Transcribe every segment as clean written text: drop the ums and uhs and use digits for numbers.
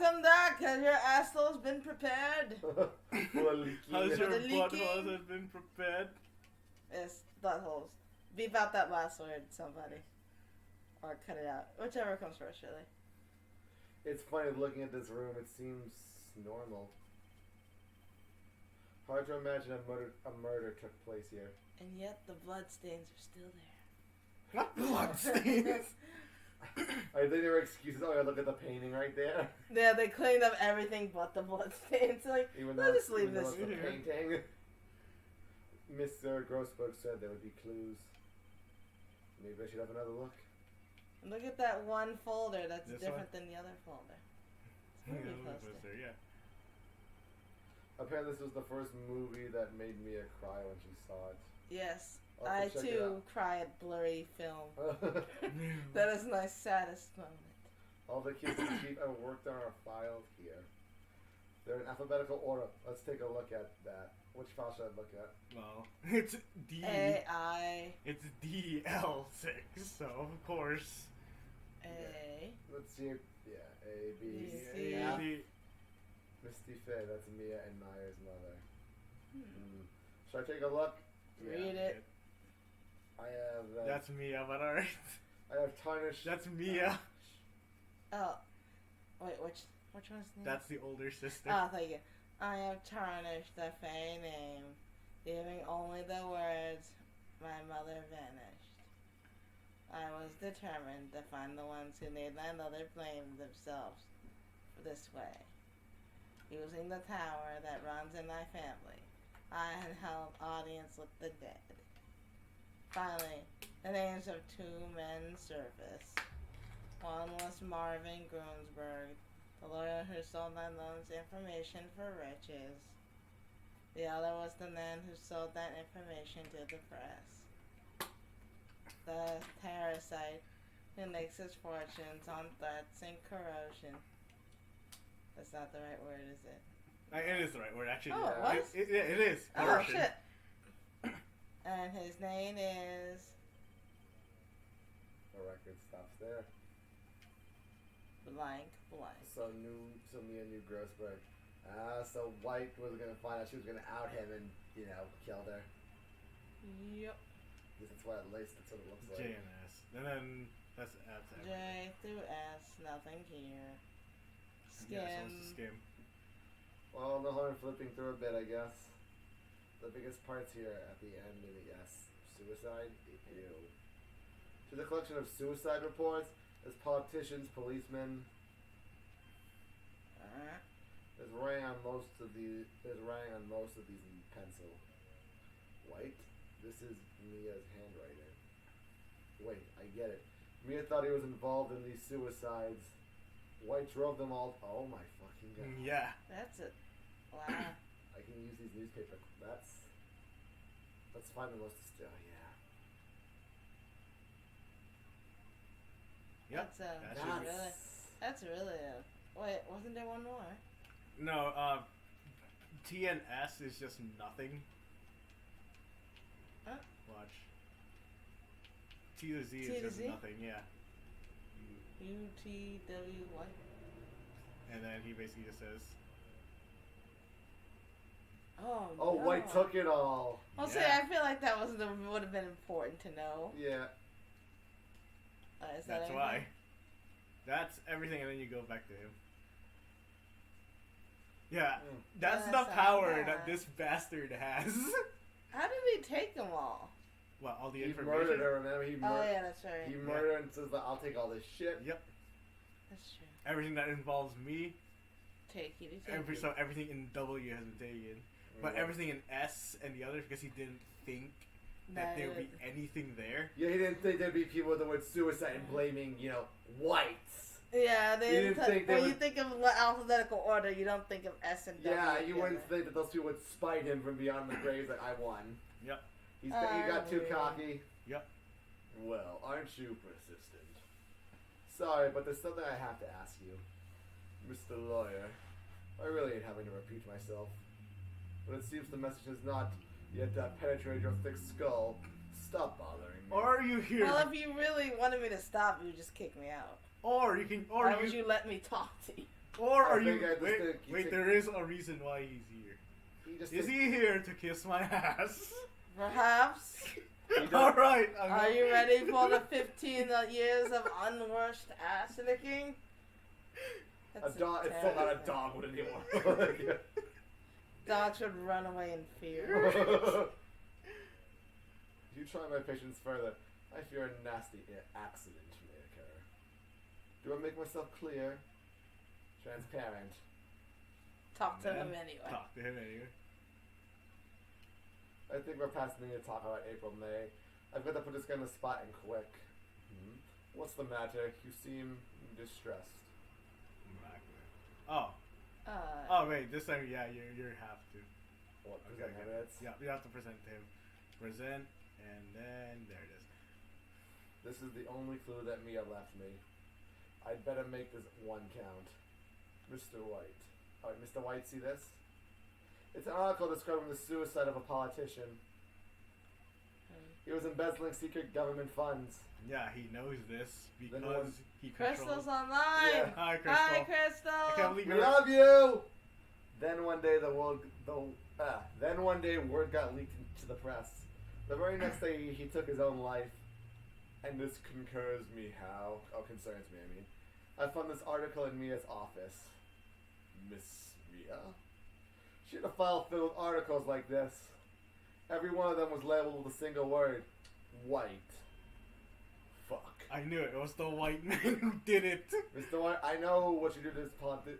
Welcome back. Has your asshole's been prepared? Has your The butthole leaking? has been prepared? Yes, buttholes. Beep out that last word, somebody. Or cut it out. Whichever comes first, really. It's funny looking at this room. It seems normal. Hard to imagine a murder took place here. And yet the bloodstains are still there. What bloodstains? I think there were excuses. Oh, yeah, look at the painting right there. Yeah, they cleaned up everything but the bloodstains. Like, Even let's though just leave even though this it's a here. painting. Mr. Grossberg said there would be clues. Maybe I should have another look. Look at that one folder that's This different than the other folder. It's movie poster. Yeah. Apparently, this was the first movie that made Mia cry when she saw it. Yes. I'll have I to check it too out. cry at blurry film. All That is my saddest moment. the kids and chief have worked on our files here. They're in alphabetical order. Let's take a look at that. Which file should I look at? Well, it's D. A-I-A. It's DL6, so of course. Let's see. Yeah, A, B, C. C, Yeah, F. the- Misty Faye, that's Mia and Meyer's mother. Should I take a look? Read it. I have. That's Mia, but alright. I have tarnished. That's Mia. Oh. Wait, which one's the name? That's the older sister. Oh, thank you. I have tarnished the Fae name, leaving only the words, my mother vanished. I was determined to find the ones who made my mother blame themselves for this way. Using the power that runs in my family, I had held audience with the dead. Finally, the names of two men surfaced. One was Marvin Gruensberg, the lawyer who sold my mom's information for riches. The other was the man who sold that information to the press. The parasite who makes his fortunes on threats and corrosion. That's not the right word, is it? It is the right word, actually. Oh, Yeah. what? It is. Oh, Corruption. shit. And his name is The record stops there. blank blank. So Mia knew Grossberg. So White was gonna find out she was gonna out him and killed her. Yep. That's why at least that's what it looks J like. and S. And then that's everything. J through S, nothing here. Skim. Yeah, so it's a skim. Well, no harm flipping through a bit, I guess. The biggest parts here at the end of the suicide. Ew. To the collection of suicide reports, as politicians, policemen. There's writing on most of these in pencil. White. This is Mia's handwriting. Wait, I get it. Mia thought he was involved in these suicides. White drove them all. Oh my fucking god. Yeah. That's it. Wow. I can use these newspaper. Let's find the most. Oh yeah. Yep. That's really a... Wait, wasn't there one more? No, T and S is just nothing. Huh? Watch. T to Z T is to just Z? nothing, yeah. U-T-W-Y. And then he basically just says, Oh, Oh, no. White took it all. I'll say, Yeah. I feel like that would have been important to know. Yeah. Is that that's anything? why. That's everything, and then you go back to him. Yeah, that's That's the power bad. that this bastard has. How did he take them all? Well, all the He information. murdered her, remember? Oh, yeah, that's right. He murdered her and says, I'll take all this shit. Yep. That's true. Everything that involves me, Take it. so everything in W has been taken. But everything in S and the others, because he didn't think that there would be anything there. Yeah, he didn't think there'd be people with the word suicide and blaming, whites. Yeah, they You didn't think they when you would- think of alphabetical order, you don't think of S and W. Yeah, you together. wouldn't think that those people would spite him from beyond the grave that I won. Yep. He got too weird. cocky. Yep. Well, aren't you persistent? Sorry, but there's something I have to ask you. Mr. Lawyer, I really ain't having to repeat myself. But it seems the message has not yet penetrated your thick skull. Stop bothering me. Or are you here? Well, if you really wanted me to stop, you would just kick me out. Or you can. Or Why you. would you let me talk to you? Or I are you? think I just think he Wait, took- there is a reason why he's here. He just Is took- he here to kiss my ass? Perhaps. He does- All right. Are you ready for the 15 years of unwashed ass licking? That's It's still not a terrible thing. dogwood anymore. Dogs should run away in fear. If you try my patience further, I fear a nasty accident may occur. Do I make myself clear? Transparent. Talk to Man, him anyway. Talk to him anyway. I think we're past the need to talk about April, May. I've got to put this guy in the spot and quick. What's the matter? You seem distressed. Oh. Oh wait, this time yeah, you have to. What? Okay, Present okay. minutes? Yeah, you have to present to him. Present, and then there it is. This is the only clue that Mia left me. I'd better make this one count. Mr. White. Alright, Mr. White, see this? It's an article describing the suicide of a politician. He was embezzling secret government funds. Yeah, he knows this Then because he Crystal's controls. online. Yeah. Hi, Crystal. Hi, I can't Crystal. believe We you're. love you! Then one day word got leaked to the press. The very next day he took his own life. And this concerns me concerns me, I mean. I found this article in Mia's office. Miss Mia? She had a file filled with articles like this. Every one of them was labeled with a single word. White. Fuck. I knew it. It was the white man who did it. Mr. White, I know what you did to this politician.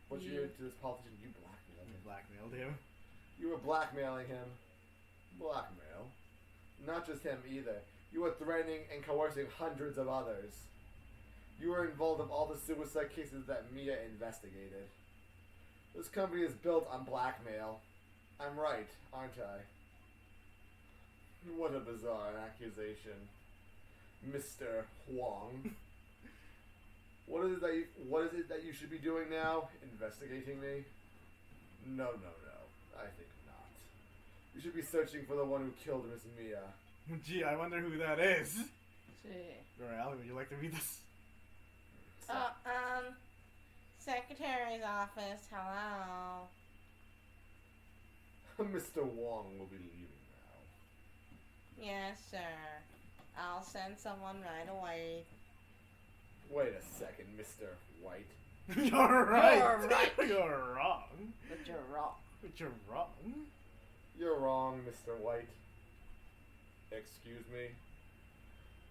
You blackmailed him. Blackmailed him. You were blackmailing him. Blackmail? Not just him either. You were threatening and coercing hundreds of others. You were involved in all the suicide cases that Mia investigated. This company is built on blackmail. I'm right, aren't I? What a bizarre accusation. Mr. Huang. What is it that you should be doing now? Investigating me? No. I think not. You should be searching for the one who killed Miss Mia. Gee, I wonder who that is. Gee. Alright, would you like to read this? Secretary's office. Hello. Mr. Wong will be leaving now. Yes, sir. I'll send someone right away. Wait a second, Mr. White. You're right. You're right. You're wrong. But you're wrong. But you're wrong. You're wrong, Mr. White. Excuse me?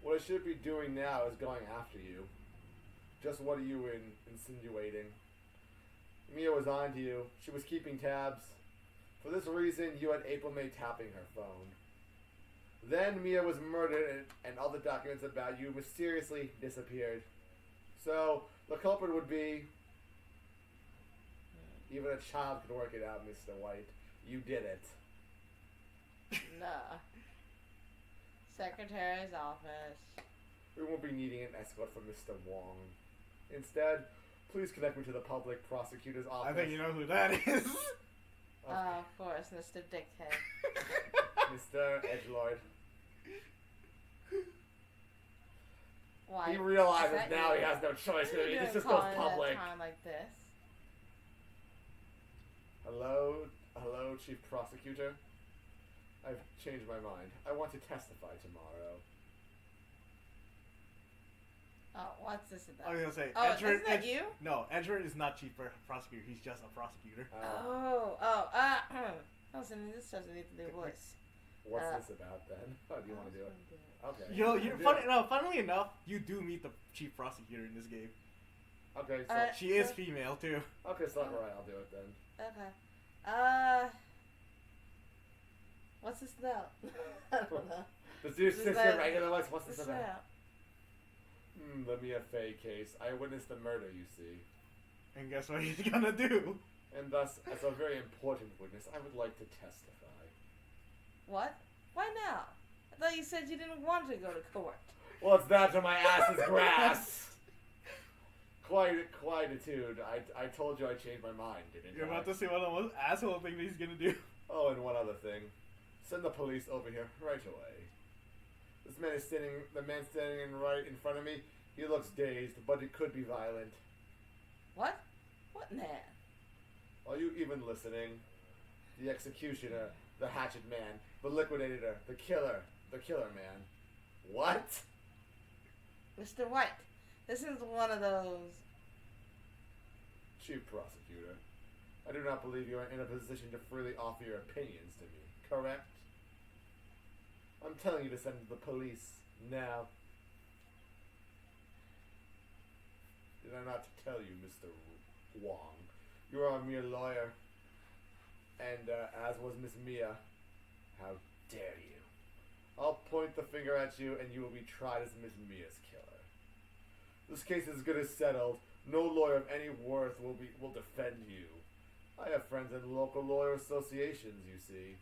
What I should be doing now is going after you. Just what are you insinuating? Mia was on to you. She was keeping tabs. For this reason, you had April May tapping her phone. Then Mia was murdered and all the documents about you mysteriously disappeared. So, the culprit would be... Even a child could work it out, Mr. White. You did it. Nah. Secretary's office. We won't be needing an escort from Mr. Wong. Instead, please connect me to the public prosecutor's office. I think you know who that is. Of course, Mr. Dickhead. Mr. Edgelord. Why? He realizes is that now you? he has no choice. What are you This doing just goes calling at a public. time like this? Hello, Chief Prosecutor. I've changed my mind. I want to testify tomorrow. Oh, what's this I about? was gonna say, Oh, Edgeworth, isn't that you? No, Edgeworth is not chief prosecutor. He's just a prosecutor. Oh, so this doesn't need to do voice. What's this about then? How do you want to do it? Okay. Yo, Do you're it. funny. No, funnily enough, you do meet the chief prosecutor in this game. Okay, so Uh, She is female too. okay, so alright, I'll do it then. Okay. What's this about? I don't know. Does this This just is your the- regular voice? What's What's this this about? about? The Mia Fey case. I witnessed the murder, you see. And guess what he's gonna do? And thus, as a very important witness, I would like to testify. What? Why now? I thought you said you didn't want to go to court. What's that to my ass's grass? Quietude. I told you I changed my mind, didn't You're I? about to see what the most asshole thing that he's gonna do. Oh, and one other thing. Send the police over here right away. The man standing right in front of me, he looks dazed, but it could be violent. What? What? Nan. Are you even listening? The executioner, the hatchet man, the liquidator, the killer man. What? Mr. White, this is one of those. Chief Prosecutor, I do not believe you are in a position to freely offer your opinions to me, correct? I'm telling you to send the police now. Did I not tell you, Mr. Wong? You are a mere lawyer. And as was Miss Mia, how dare you? I'll point the finger at you and you will be tried as Miss Mia's killer. This case is good as settled. No lawyer of any worth will defend you. I have friends in local lawyer associations, you see.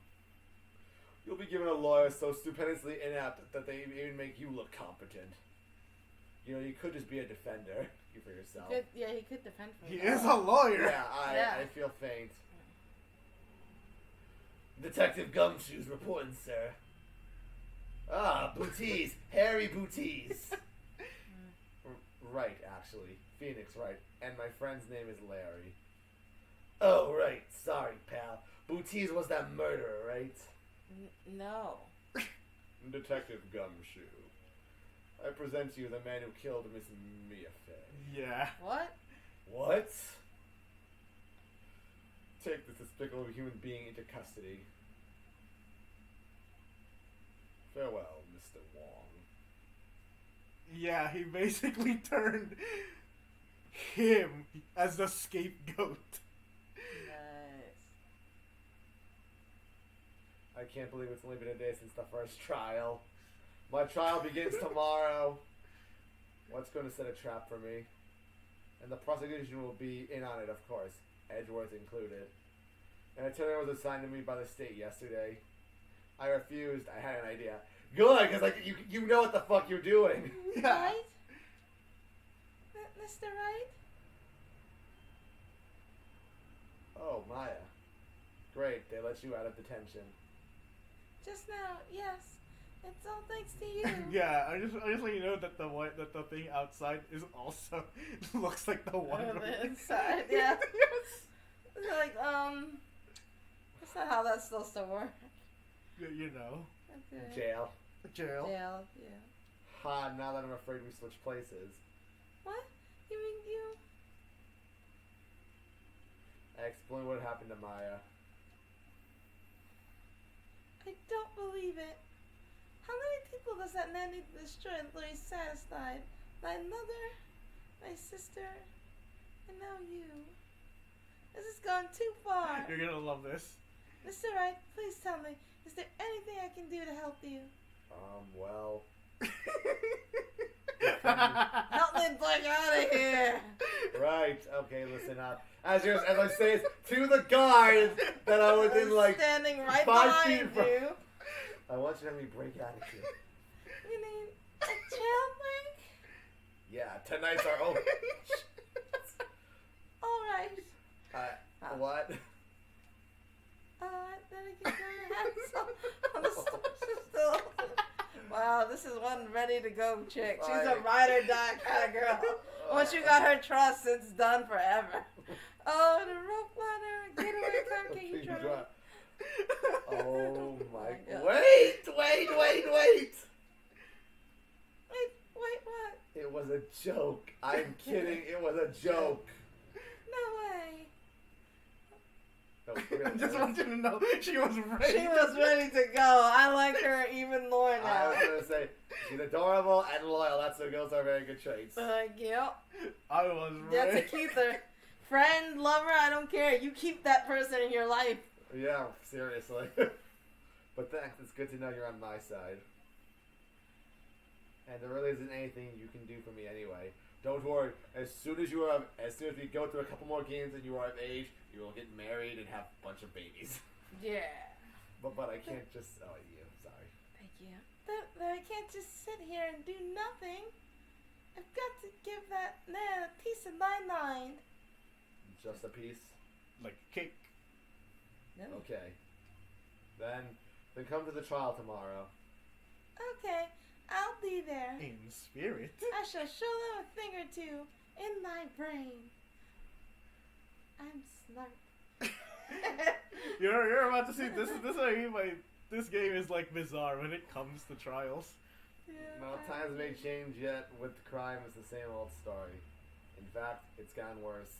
You'll be given a lawyer so stupendously inept that they even make you look competent. You know, you could just be a defender. You for yourself. He could defend for He himself. is a lawyer. Yeah, I feel faint. Detective Gumshoes reporting, sir. Ah, Booties. Harry Booties. Right, actually. Phoenix, right. And my friend's name is Larry. Oh, right. Sorry, pal. Booties was that murderer, right? No. Detective Gumshoe. I present to you the man who killed Miss Mia Fey. Yeah. What? What? Take this despicable human being into custody. Farewell, Mr. Wong. Yeah, he basically turned him as the scapegoat. Nice. I can't believe it's only been a day since the first trial. My trial begins tomorrow. What's going to set a trap for me? And the prosecution will be in on it, of course. Edgeworth included. An itinerary was assigned to me by the state yesterday. I refused. I had an idea. Good, because like you know what the fuck you're doing. Yeah. Right? Mr. Wright? Oh, Maya. Great, they let you out of detention. Just now, yes. It's all thanks to you. Yeah, I just let you know that the thing outside is also looks like the one On from the inside, yeah. Yes. It's like, that's not how that's supposed to work. You know. Okay. Jail. Jail. Jail, yeah. Ha, now that I'm afraid we switch places. What? You mean you? I explained what happened to Maya. I don't believe it. How many people does that man need to destroy until he's satisfied? My mother, my sister, and now you. This has gone too far. You're gonna love this. Mr. Wright, please tell me, is there anything I can do to help you? Well. Help me break out of here! Right, okay, listen up. As I say to the guards that I was in like standing right 5 feet behind from. you. I want you to have me break out of here. You mean a jailbreak? Yeah, tonight's our own. Alright. What? Then I can go hands on the stores are still open. Wow, this is one ready to go chick. She's a ride or die kind of girl. Once you got her trust, it's done forever. Oh, the rope ladder, getaway car, can you drive? Oh my God. Wait! Wait, what? It was a joke. I'm kidding. It was a joke. No way. No, I just want you to know she was ready. She was ready to go. I like her even more I now. was gonna say she's adorable and loyal. That's what girls are very good traits. Yep. I was That's ready. a keeper. Friend, lover, I don't care. You keep that person in your life. Yeah, seriously. But thanks. It's good to know you're on my side. And there really isn't anything you can do for me anyway. Don't worry. As soon as we go through a couple more games and you are of age, you will get married and have a bunch of babies. Yeah. But I can't just. Oh, you. Sorry. Thank you. But I can't just sit here and do nothing. I've got to give that man a piece of my mind. Just a piece. Like cake. Okay. Then come to the trial tomorrow. Okay, I'll be there. In spirit. I shall show them a thing or two in my brain. snark. You're about to see this is what I mean by this game is like bizarre when it comes to trials. Yeah. No times may change yet. With crime, it's the same old story. In fact, it's gotten worse.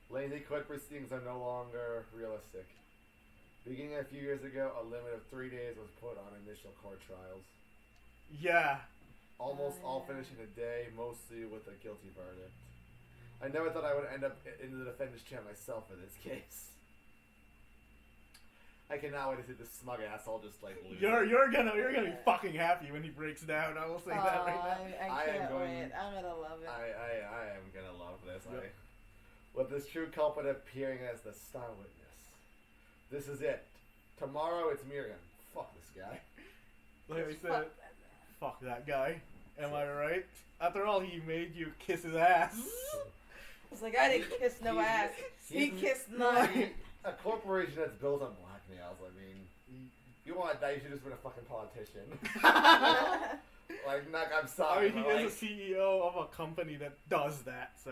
Lazy court proceedings are no longer realistic. Beginning a few years ago, a limit of 3 days was put on initial court trials. Yeah. Almost all yeah. finish in a day, mostly with a guilty verdict. I never thought I would end up in the defendant's chair myself in this case. I cannot wait to see this smug asshole just like lose. You're gonna be fucking happy when he breaks down. I will say that right now. I I am can't going- wait. I'm gonna love it. I am gonna love this. Yep. With this true culprit appearing as the star witness. This is it. Tomorrow it's Miriam. Fuck this guy. Like I Fuck said, that. fuck that guy. Am I right? After all, he made you kiss his ass. It's like I didn't kiss no ass. He kissed none. A corporation that's built on blackmails. I mean, you want to die? You should just been a fucking politician. Like, Nuck, I'm I sorry. mean, he but, is like, a CEO of a company that does that, so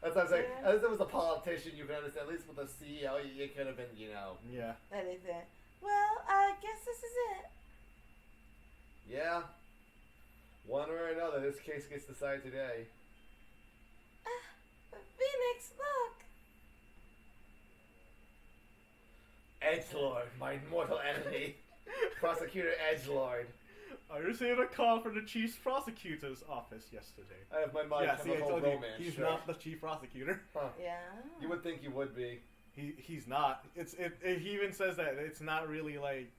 that's what I'm saying. Yeah. At least it was a politician. You can understand. At least with a CEO, you could have been, you know. yeah. Anything. Well, I guess this is it. Yeah. One or another, this case gets decided today. Phoenix, look. Edgelord, my mortal enemy. Prosecutor Edgelord. I received a call from the chief prosecutor's office yesterday. I have my Yeah, see, I chemical told you, romance he's shirt. not the chief prosecutor. Huh. Yeah. You would think you would be. He's not. He even says that it's not really like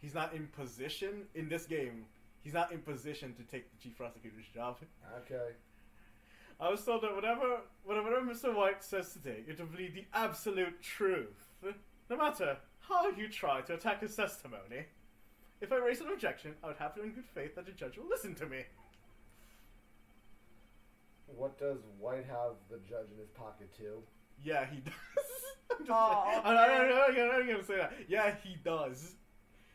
he's not in position in this game. He's not in position to take the chief prosecutor's job. Okay. I was told that whatever Mr. White says today, it will be the absolute truth, no matter how you try to attack his testimony. If I raise an objection, I would have to in good faith that the judge will listen to me. What does White have the judge in his pocket too? Yeah, he does. I'm just Oh, saying. I'm not gonna say that. Yeah, he does.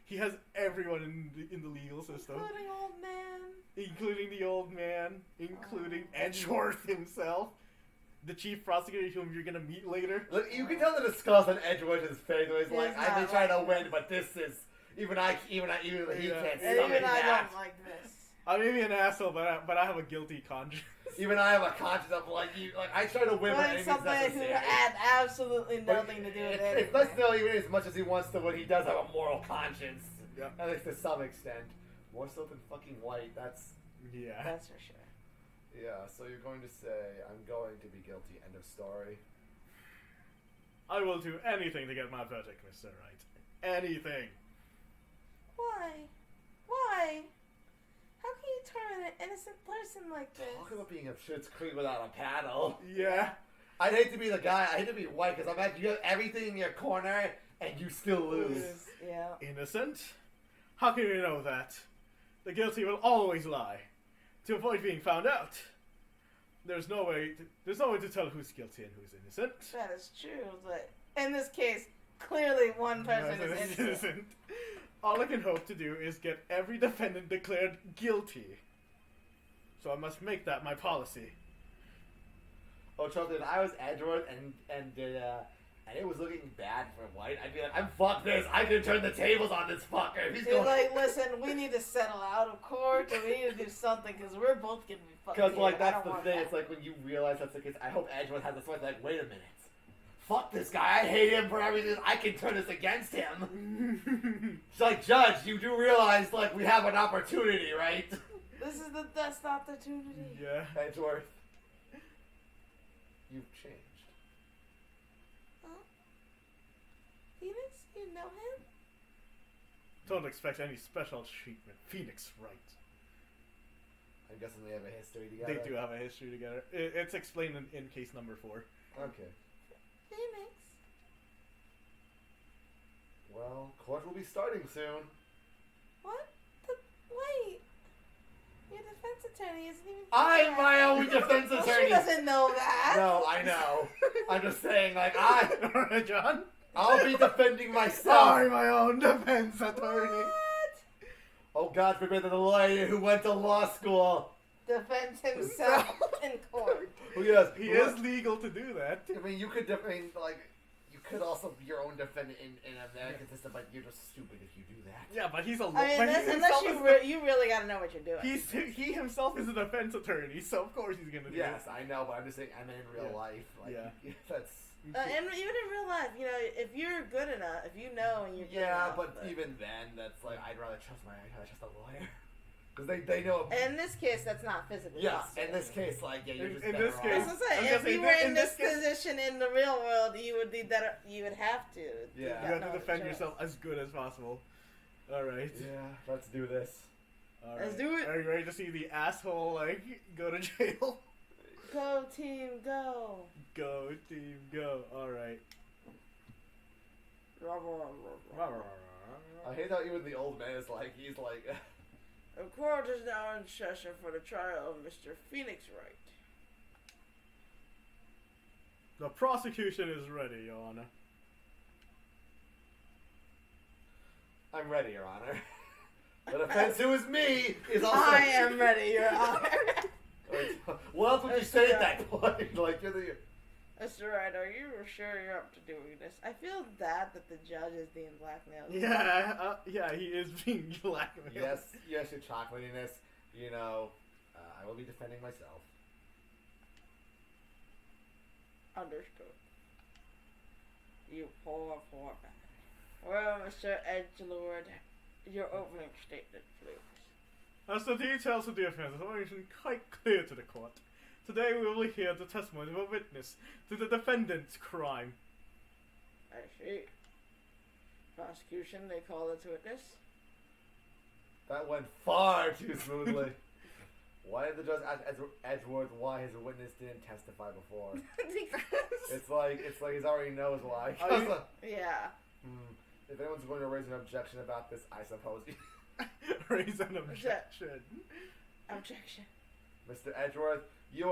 He has everyone in the legal system, Including old man. including the old man, including Edgeworth himself, the chief prosecutor whom you're gonna meet later. Look, you can tell the disgust on Edgeworth's face when he's like, He's I've been not trying to like win, this. but this is even he Yeah. can't And stomach even I that. don't like this. I may be an asshole, but I have a guilty conscience. Even I have a conscience of like you. Like I try to win, but Doing it's something who necessary. had absolutely But nothing to do with it's it. not still even as much as he wants to win. He does have a moral conscience, Yeah. at least to some extent. More so than fucking White. That's Yeah. That's for sure. yeah. So you're going to say I'm going to be guilty. End of story. I will do anything to get my verdict, Mr. Wright. Anything. Why? Why? How can you turn an innocent person like this? Talk about being a Schitt's Creek without a paddle. Yeah. I'd hate to be the guy. I hate to be White because I'm like you have everything in your corner and you still lose. Yeah. Innocent? How can you know that? The guilty will always lie. To avoid being found out. There's no way to tell who's guilty and who's innocent. That is true, but in this case, clearly one person is innocent. innocent. All I can hope to do is get every defendant declared guilty. So I must make that my policy. Oh, Charles, if I was Edgeworth and it was looking bad for White, I'd be like, I'm fuck this. I can turn the tables on this fucker. If he's He's going like, listen, we need to settle out of court, or we need to do something, because we're both gonna be fucking because like here. I that's don't the want thing. that. It's like when you realize that's the case. I hope Edgeworth has this way. Like, wait a minute. Fuck this guy. I hate him for everything. I can turn this against him. It's like, Judge, you do realize like we have an opportunity, right? This is the best opportunity. Yeah. Edgeworth, you've changed. Huh? Phoenix, you know him? Don't expect any special treatment. Phoenix, right. I'm guessing they have a history together. They do have a history together. It's explained in case number 4. Okay. Phoenix. Well, court will be starting soon. What? Wait. Your defense attorney isn't even I'm here. my own defense Well, attorney. she doesn't know that. No, I know. I'm just saying, like, Alright, John. I'll be defending myself. Sorry, my own defense attorney. What? Oh, God forbid that the lawyer who went to law school. Defends himself in court. Who yes, He is legal to do that. I mean, you could, like, you could also be your own defendant in an American system, but you're just stupid if you do that. Yeah, but he's a I mean, unless you really gotta know what you're doing. He himself is a defense attorney, so of course he's gonna do Yes, it. I know, but I'm just saying, I mean in real life. Like, Yeah. That's... And even in real life, you know, if you're good enough, if you know and you're good enough. but even then, that's like, I'd rather trust a lawyer. Because they know... In this case, that's not physically possible. In this case, like, yeah, you're just In better this off. case- That's what I'm saying. I'm If gonna you say were in in this this case- position in the real world, you would be that. You would have to. Yeah. You have to no defend choice. yourself as good as possible. Alright. Yeah, let's do this. Alright. Let's do it. Are you ready to see the asshole, like, go to jail? Go team, go. Go, team, go. Alright. I hate how even the old man is like, he's like... The court is now in session for the trial of Mr. Phoenix Wright. The prosecution is ready, Your Honor. I'm ready, Your Honor. The defense, who is me, is also... I am ready, Your Honor. What else would you say at that point? Like, you're the... Mr. Wright, are you sure you're up to doing this? I feel bad that the judge is being blackmailed. Yeah, he is being blackmailed. Yes, your chocolatiness. You know, I will be defending myself. Understood. You poor man. Well, Mr. Edgelord, your opening statement, please. As the details of the offense are already quite clear to the court, today we will hear the testimony of a witness to the defendant's crime. I see. Prosecution, they call it witness. That went far too smoothly. Why did the judge ask Edgeworth why his witness didn't testify before? It's like he already knows why. Yeah. If anyone's going to raise an objection about this, I suppose. Raise an objection. Objection. Mr. Edgeworth, you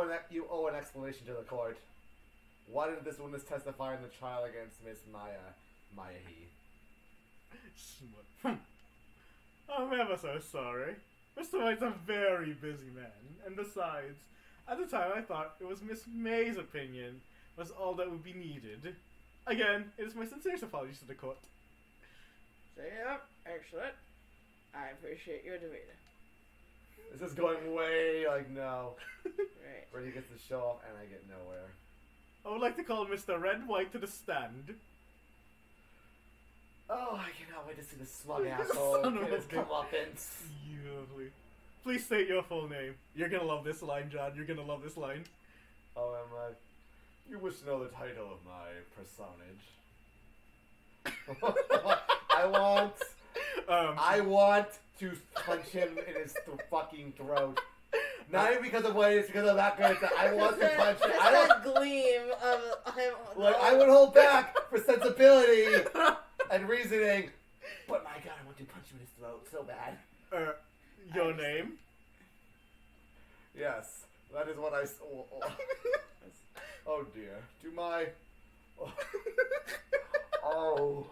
owe an explanation to the court. Why didn't this witness testify in the trial against Miss Maya He? I'm ever so sorry. Mr. White's a very busy man, and besides, at the time I thought it was Miss May's opinion was all that would be needed. Again, it is my sincerest apologies to the court. So, yep, excellent. I appreciate your demeanor. This is going way like no. Right. Where he gets to show off and I get nowhere. I would like to call Mr. Red White to the stand. Oh, I cannot wait to see this smug asshole Son of get a his bitch. comeuppance. Beautifully. Please state your full name. You're gonna love this line, John. You're gonna love this line. Oh, am I? You wish to know the title of my personage? I want to punch him in his fucking throat. Not even because of what it is, because of that good. I want to punch him. I Just don't. that gleam of him. Like, I would hold back for sensibility and reasoning, but my God, I want to punch him in his throat so bad. Your name? Yes, that is what I. Oh dear. Do my. Oh.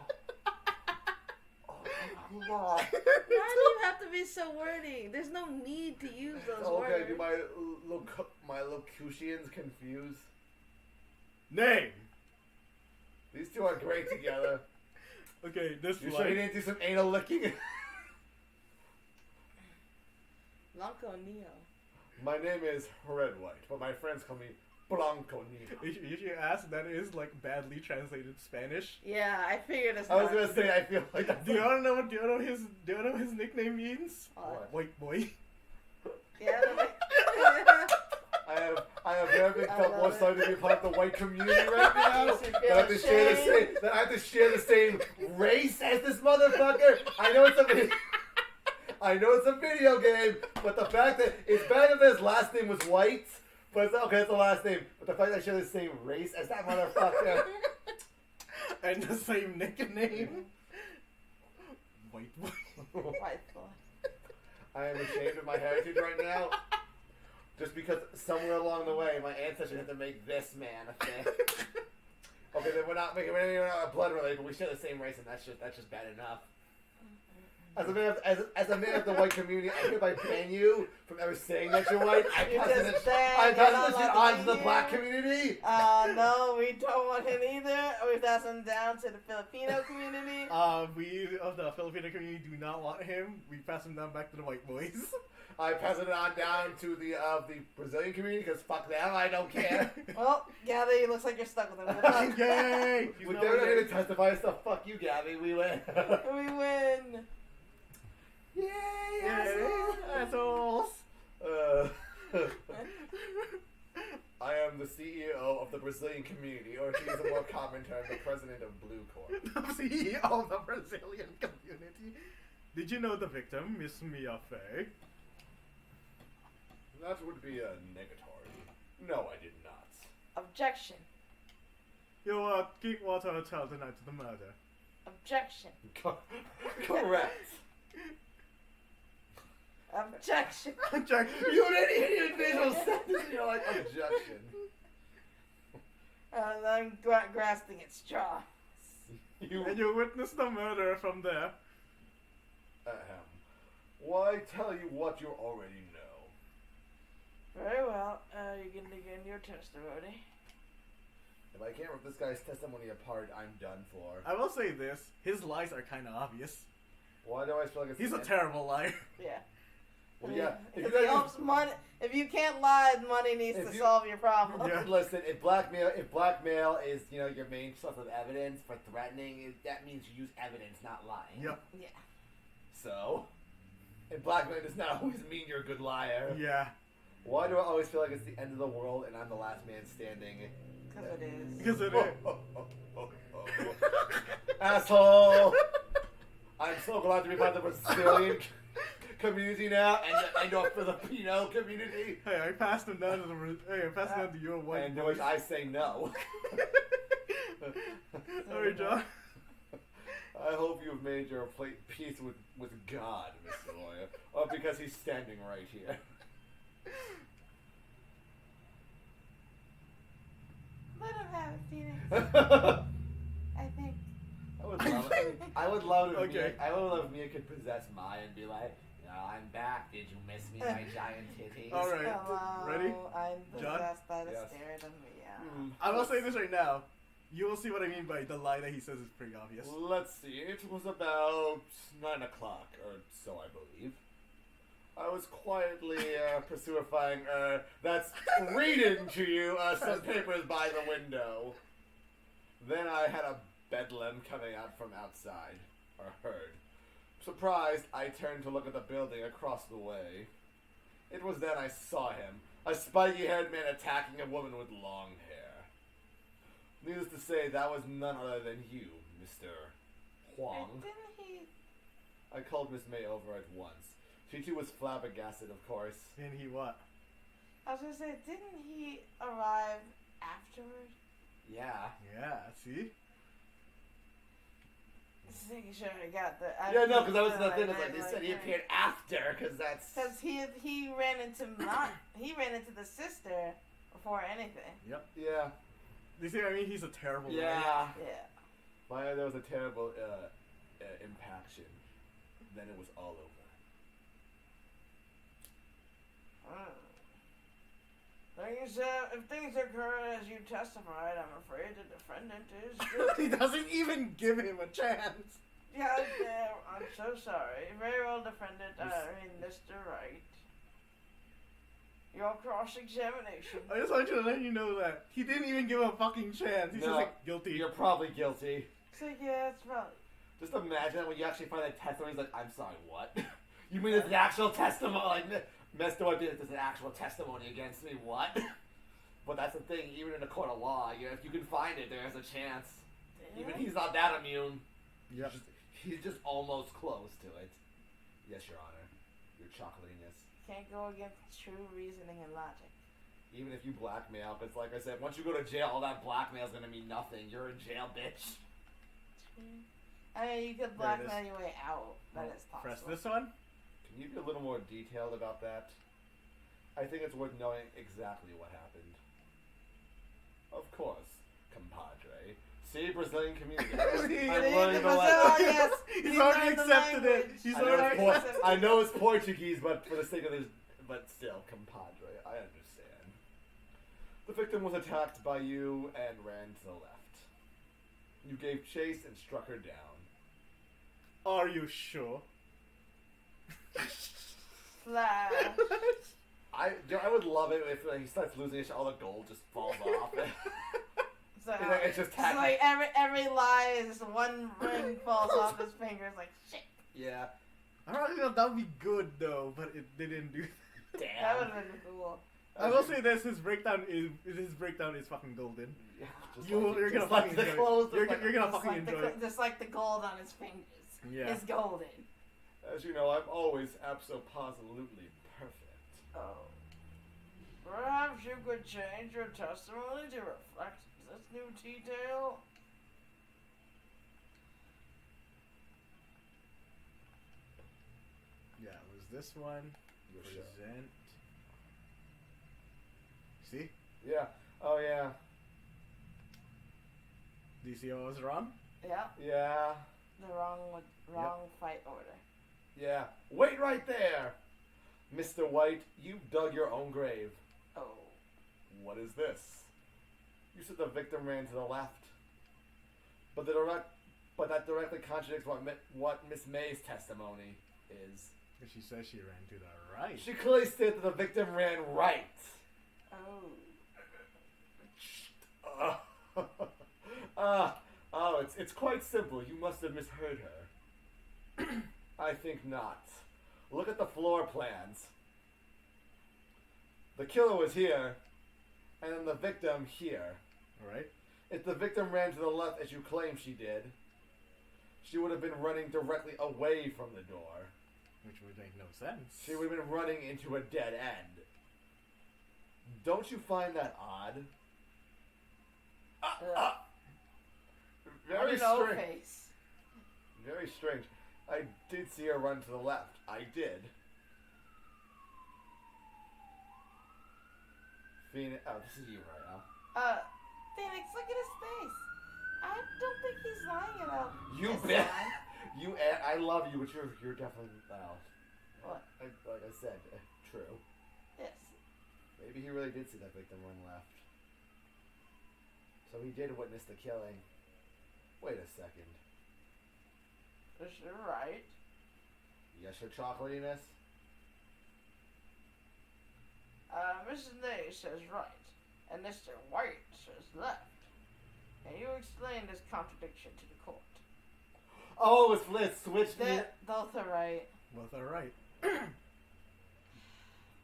Why do you have to be so wordy? There's no need to use those words. Okay, do my locutions confuse? Name! These two are great together. Okay, this You line. sure you didn't do some anal licking? Blanco Neo. My name is Red White, but my friends call me Blanco Neo. If you ask, that is like badly translated Spanish. Yeah, I figured as I was much. gonna say, I feel like that's Do you wanna know what his nickname means? What? White boy. Yeah. I have very big I felt love more it. sorry to be a part of the white community right now. You should That feel I have to share the same. ashamed. That I have to share the same race as this motherfucker. I know it's a video game, but the fact that it's bad if his last name was White, but it's okay, it's the last name. But the fact that I share the same race as that motherfucker. And the same nickname. White boy. White boy. I am ashamed of my heritage right now. Just because somewhere along the way, my ancestors had to make this man a thing. Okay, then we're not a blood relation, but we share the same race, and that's just bad enough. As a man of the white community, I hereby ban you from ever saying that you're white. I'm You passing just this banned, on to you're the not black allowed community. No, we don't want him either. we pass him down to the Filipino community. We of the Filipino community do not want him. We pass him down back to the white boys. I pass it on down to the Brazilian community because fuck them, I don't care. Well, Gabby, looks like you're stuck with him. Good luck. Yay! He's When not they're not winning. here to testify stuff, fuck you, Gabby, we win. We win. Yay, Yay, assholes! Uh, I am the CEO of the Brazilian community, or to use a more common term, the president of Blue Corp. The CEO of the Brazilian community. Did you know the victim, Miss Mia Fey? That would be a negatory. No, I did not. Objection. You were Geekwater Hotel the night of the murder. Objection. Correct. Objection. Objection. You didn't hear your visual sentence. You're like, objection. I'm grasping at straw. And you witnessed the murder from there. Ahem. Why tell you what you already know? Very well. You can begin your testimony. If I can't rip this guy's testimony apart, I'm done for. I will say this: his lies are kind of obvious. Why do I feel like it's He's a the end? terrible liar. Yeah. Well, yeah. If you helps money, if you can't lie, money needs If to you- solve your problem. Yeah. Listen, if blackmail is your main source of evidence for threatening, that means you use evidence, not lying. Yep. Yeah. So, and blackmail does not always mean you're a good liar. Yeah. Why do I always feel like it's the end of the world and I'm the last man standing? Because it is. Because it is. Asshole! I'm so glad to be part of the Brazilian community now and the Filipino community. Hey, I passed him down to the. Hey, I passed him down to your white And to boys. which I say no. Alright, John. I hope you've made your peace with God, Mr. Lawyer. Or because he's standing right here. Let him have it, Phoenix. I I think. would love if Okay. Mia could possess Maya and be like, I'm back. Did you miss me, my giant titties? Alright. Hello, Ready? I'm John? possessed by the Yes. spirit of Mia. I will say this right now. You will see what I mean by the lie that he says is pretty obvious. Let's see. It was about 9 o'clock, or so I believe. I was quietly that's reading to you some papers by the window. Then I had a bedlam coming out from outside, or heard. Surprised, I turned to look at the building across the way. It was then I saw him, a spiky-haired man attacking a woman with long hair. Needless to say, that was none other than you, Mr. Huang. Didn't he? I called Miss May over at once. She too was flabbergasted, of course. And he what? I was gonna say, didn't he arrive afterward? Yeah. Yeah, see? Just making sure I got the. Yeah, no, because that was the thing. Is like they said he appeared after, because that's. Because he ran into the sister before anything. Yep. Yeah. You see what I mean? He's a terrible liar. Yeah. Yeah. Maya, there was a terrible impaction. Then it was all over. If things occur as you testified, I'm afraid the defendant is guilty. He doesn't even give him a chance. Yeah, I'm so sorry. Very well, defendant. Mr. Wright. Your cross-examination. I just want you to let you know that he didn't even give him a fucking chance. He's just No, like, guilty. You're probably guilty. So yeah, it's probably. Just imagine that when you actually find that testimony, he's like, I'm sorry, what? You mean it's an actual testimony? Like, Mr. White, there's an actual testimony against me, what? But that's the thing, even in a court of law, if you can find it, there's a chance. Even he's not that immune. Yep. He's just almost close to it. Yes, Your Honor. Your chocolatiness. Can't go against true reasoning and logic. Even if you blackmail, because like I said, once you go to jail, all that blackmail's gonna mean nothing. You're in jail, bitch. I mean, you could There it is. blackmail your way out. That is Press possible. this one. Can you be a little more detailed about that? I think it's worth knowing exactly what happened. Of course, compadre. See, Brazilian community. I'm learning the language. Yes, He's you already learned the accepted it. language. He's I know, already it's accepted I know it's Portuguese, but for the sake of this, but still, compadre. I understand. The victim was attacked by you and ran to the left. You gave chase and struck her down. Are you sure? Flash. I would love it if he starts losing his all the gold just falls off. So It's just it's like every lie is one ring falls off his finger. It's like shit. Yeah. I don't know, that would be good though, but they didn't do that. That Damn. would have been cool. I will say this: his breakdown is fucking golden. Yeah, You're gonna just like fucking the enjoy clothes. it. You're Just like- gonna Just fucking like enjoy it. just like the gold on his fingers. Yeah. Is golden. As you know, I'm always absolutely perfect. Oh. Perhaps you could change your testimony to reflect this new detail. Yeah, it was this one. Your show. Present. See? Yeah. Oh yeah. Do you see what was wrong? Yeah, Yeah. the wrong fight order. Yeah. Wait right there, Mr. White. You dug your own grave. Oh. What is this? You said the victim ran to the left, but that directly contradicts what Miss May's testimony is. Because she says she ran to the right. She clearly stated that the victim ran right. Oh. It's quite simple. You must have misheard her. I think not. Look at the floor plans. The killer was here, and then the victim here. Alright? If the victim ran to the left as you claim she did, she would have been running directly away from the door. Which would make no sense. She would have been running into a dead end. Don't you find that odd? Very no strange. face. Very strange. I did see her run to the left. I did. Phoenix. Oh, this is you, right? Phoenix, look at his face. I don't think he's lying about You this bet. line. I love you, but you're definitely What? like I said, true. Yes. Maybe he really did see that victim run left. So he did witness the killing. Wait a second. Is she right? Yes, your chocolatiness? Mrs. Day says right, and Mr. White says left. Can you explain this contradiction to the court? Oh, it's switched me Both are right. Both are right. for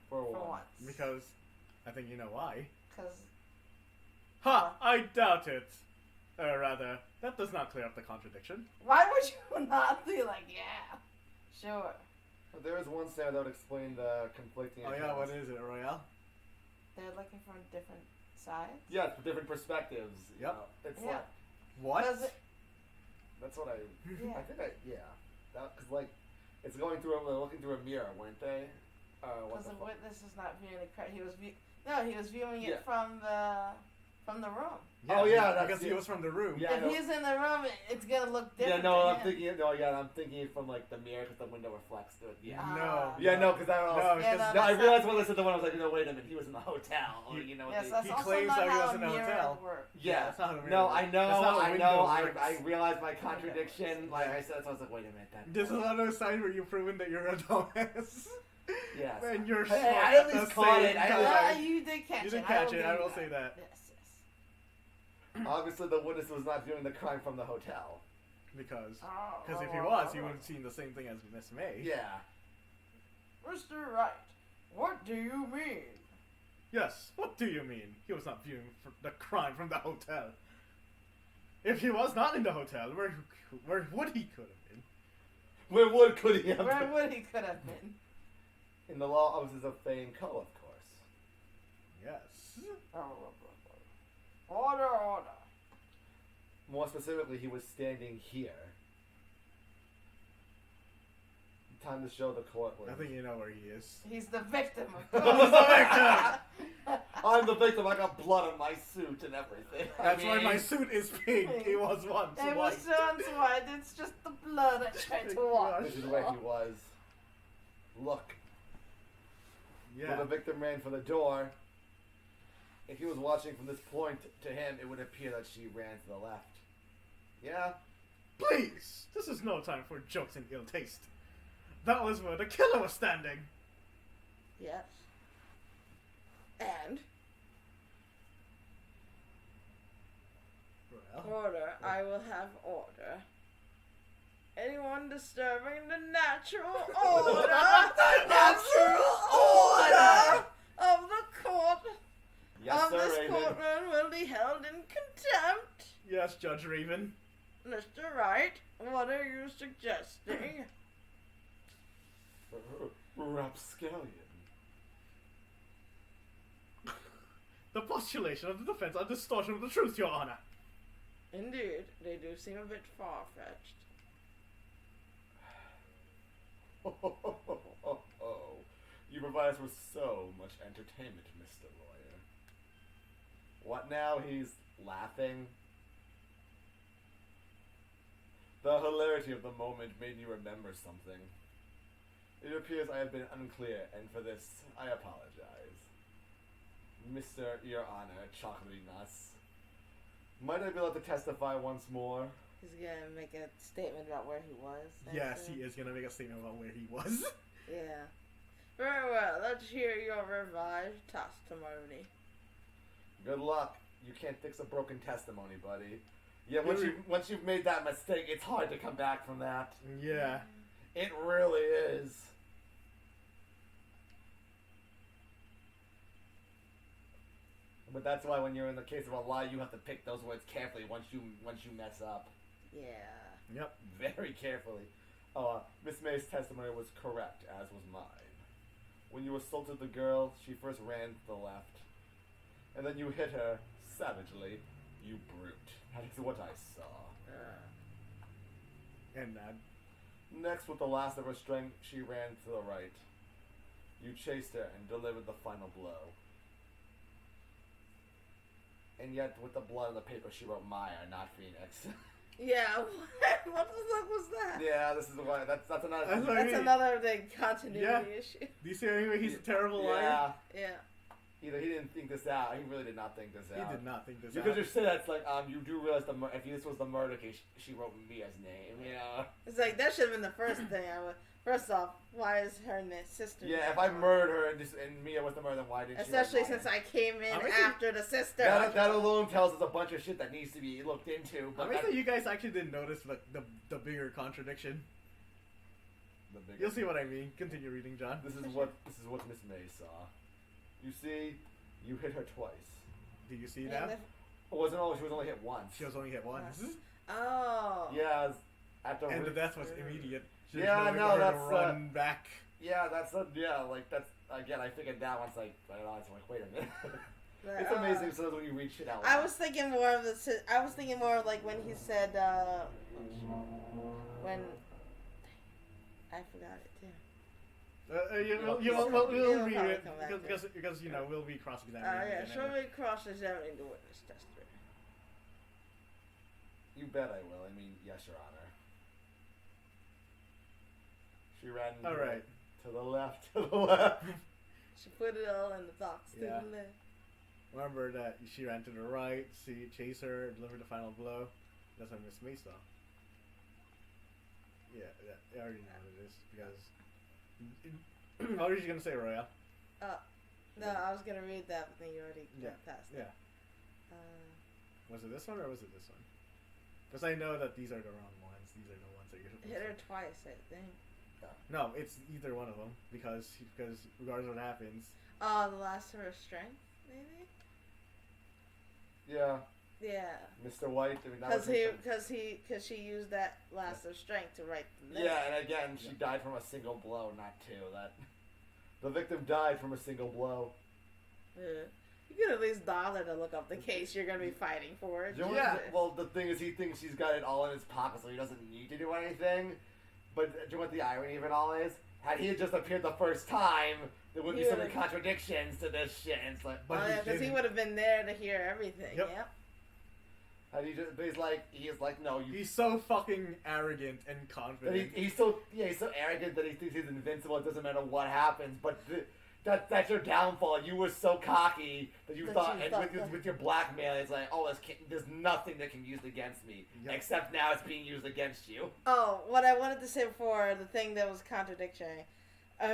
For one. once. Because I think you know why. Because Ha! I doubt it. Rather, that does not clear up the contradiction. why would you not be like, yeah, sure. But there is one side that would explain the conflicting Oh yeah, accounts. what is it, Royale? They're looking from different sides. Yeah, it's different perspectives. you Yep. know. It's Yeah. like What? Does it? that's what I Yeah. I think that because like it's going through they're looking through a mirror, weren't they? What Because the the fuck? witness is not viewing the crowd. He was viewing it Yeah. from the room. Oh, yeah, that's because he it. was from the room. Yeah, I if know. he's in the room, it's gonna look Yeah, different. no, to I'm him. thinking. No, yeah, I'm thinking from like the mirror because the window reflects to it. Yeah. Ah. Yeah, no, because I No, was. Yeah, because No, I that's realized not- when I listened to one, I was like, no, wait a minute, he was in the hotel. Or, you know, Yes, they- that's He also claims not that he how was in a mirrors hotel. work. yeah. that's not how the No, mirror I works. know, That's not how I the know. window works. I realized my contradiction. Like I said, so I was like, wait a minute. This is another sign where you've proven that you're a dumbass. Yes. And you're Hey, smart I at the least caught same it. I time. Yeah, you did catch it. You did I catch will it, give I you will say that. Yes. Obviously, the witness was not viewing the crime from the hotel. Because Oh, if he was, you would have seen the same thing as Miss May. Yeah. Mr. Wright, what do you mean? Yes, what do you mean? He was not viewing the crime from the hotel. If he was not in the hotel, where would he could have been? Where could he have Where been? would he could have been? In the law offices of Fane Co, of course. Yes. Order, order. More specifically, he was standing here. Time to show the court. I think you know where he is. He's the victim. He's the I'm the victim. I got blood on my suit and everything. That's why my suit is pink. It was once It white. was once white. It's just the blood I tried to wash. This is where he was. Look. Yeah. When the victim ran for the door, if he was watching from this point to him, it would appear that she ran to the left. Yeah. Please! This is no time for jokes and ill taste. That was where the killer was standing. Yes. And Well, order. I will have order. Anyone disturbing the natural order, Natural order! of the court Yes, of sir, this Raven. courtroom will be held in contempt. yes, Judge Raven. Mr. Wright, what are you suggesting? Rapscallion. The postulation of the defense are distortion of the truth, Your Honor. Indeed, they do seem a bit far-fetched. You provide us with so much entertainment, Mr. Lawyer. What now? He's laughing. The hilarity of the moment made me remember something. It appears I have been unclear, and for this, I apologize. Mr. Your Honor, Chocolatey Nuts, might I be allowed to testify once more? He's gonna make a statement about where he was. Yes, he is gonna make a statement about where he was. Yeah. Very well, let's hear your revised testimony. Good luck. You can't fix a broken testimony, buddy. Yeah, once you've made that mistake, it's hard to come back from that. Yeah. It really is. But that's why when you're in the case of a lie, you have to pick those words carefully once you mess up. Yeah. Yep. Very carefully. Miss May's testimony was correct, as was mine. When you assaulted the girl, she first ran to the left. And then you hit her savagely. You brute. That is what I saw. And that. Next, with the last of her strength, she ran to the right. You chased her and delivered the final blow. And yet, with the blood on the paper, she wrote Maya, not Phoenix. Yeah, what the fuck was that? Yeah, this is why. That's another. I thought- That's another big continuity Yeah. issue. Do you see anyway? He's a terrible liar. Yeah. Yeah. Either he didn't think this out. He really did not think this He out. did not think this You out. could just say that's like, you do realize if this was the murder case, she wrote Mia's name, you know? It's like, that should have been the first thing I would... First off, why is her sister... Yeah, if I murdered her and Mia was the murder, then why didn't she Especially write Maya? since I came in I mean, after the sister. That alone tells us a bunch of shit that needs to be looked into. But I mean, that you guys actually didn't notice like the bigger contradiction. the bigger- You'll see what I mean. Continue reading, John. This is what Miss May saw. You see, you hit her twice. Do you see And that? She was only hit once. She was only hit once. Oh. Yeah, at the And the death was immediate. There's Yeah, no way no, for her that's, to run back. Yeah, that's again. I figured that once. Like, I don't know. It's like, wait a minute. But, It's amazing. So when you read shit out loud. I was thinking more of like when he said, when... I forgot it, too. We'll You'll read probably it come back to it. because we'll be cross-examining. Yeah, it show anyway. me cross-examining the witness testimony. You bet I will. I mean, yes, Your Honor. She ran All right. to the left, to the left. She put it all in the box to Yeah. the left. Remember that she ran to the right, chase her, deliver the final blow. That's what Miss May saw. Yeah, I already know what it is because. What were you gonna say, Royale? No, I was gonna read that, but then you already Yeah, went past yeah. it. Was it this one or was it this one? Because I know that these are the wrong ones. These are the ones that you're supposed Hit her to. twice, I think. No, it's either one of them because regardless of what happens. Oh, the last of her strength, maybe. Yeah, Yeah, Mr. White. I mean, that was because she used that last of strength to write the note. Yeah, and again, she died from a single blow, not two. That the victim died from a single blow. Yeah. You could at least bother to look up the case you're gonna be fighting for. Do you know Yeah. what- well, the thing is, he thinks he's got it all in his pocket, so he doesn't need to do anything. But do you know what the irony of it all is? Had he just appeared the first time, there wouldn't be so many Yeah. contradictions to this shit. And it's like, But Oh he yeah, because he didn't. would have been there to hear everything. Yep. Yep. had he just? But he's like, no, you. He's so fucking arrogant and But confident. he's so arrogant that he thinks he's invincible. It doesn't matter what happens. But That's your downfall. You were so cocky that you That thought, you and thought with your blackmail, it's like, oh, there's nothing that can be used against me, Yep. except now it's being used against you. Oh, what I wanted to say before, the thing that was contradictory.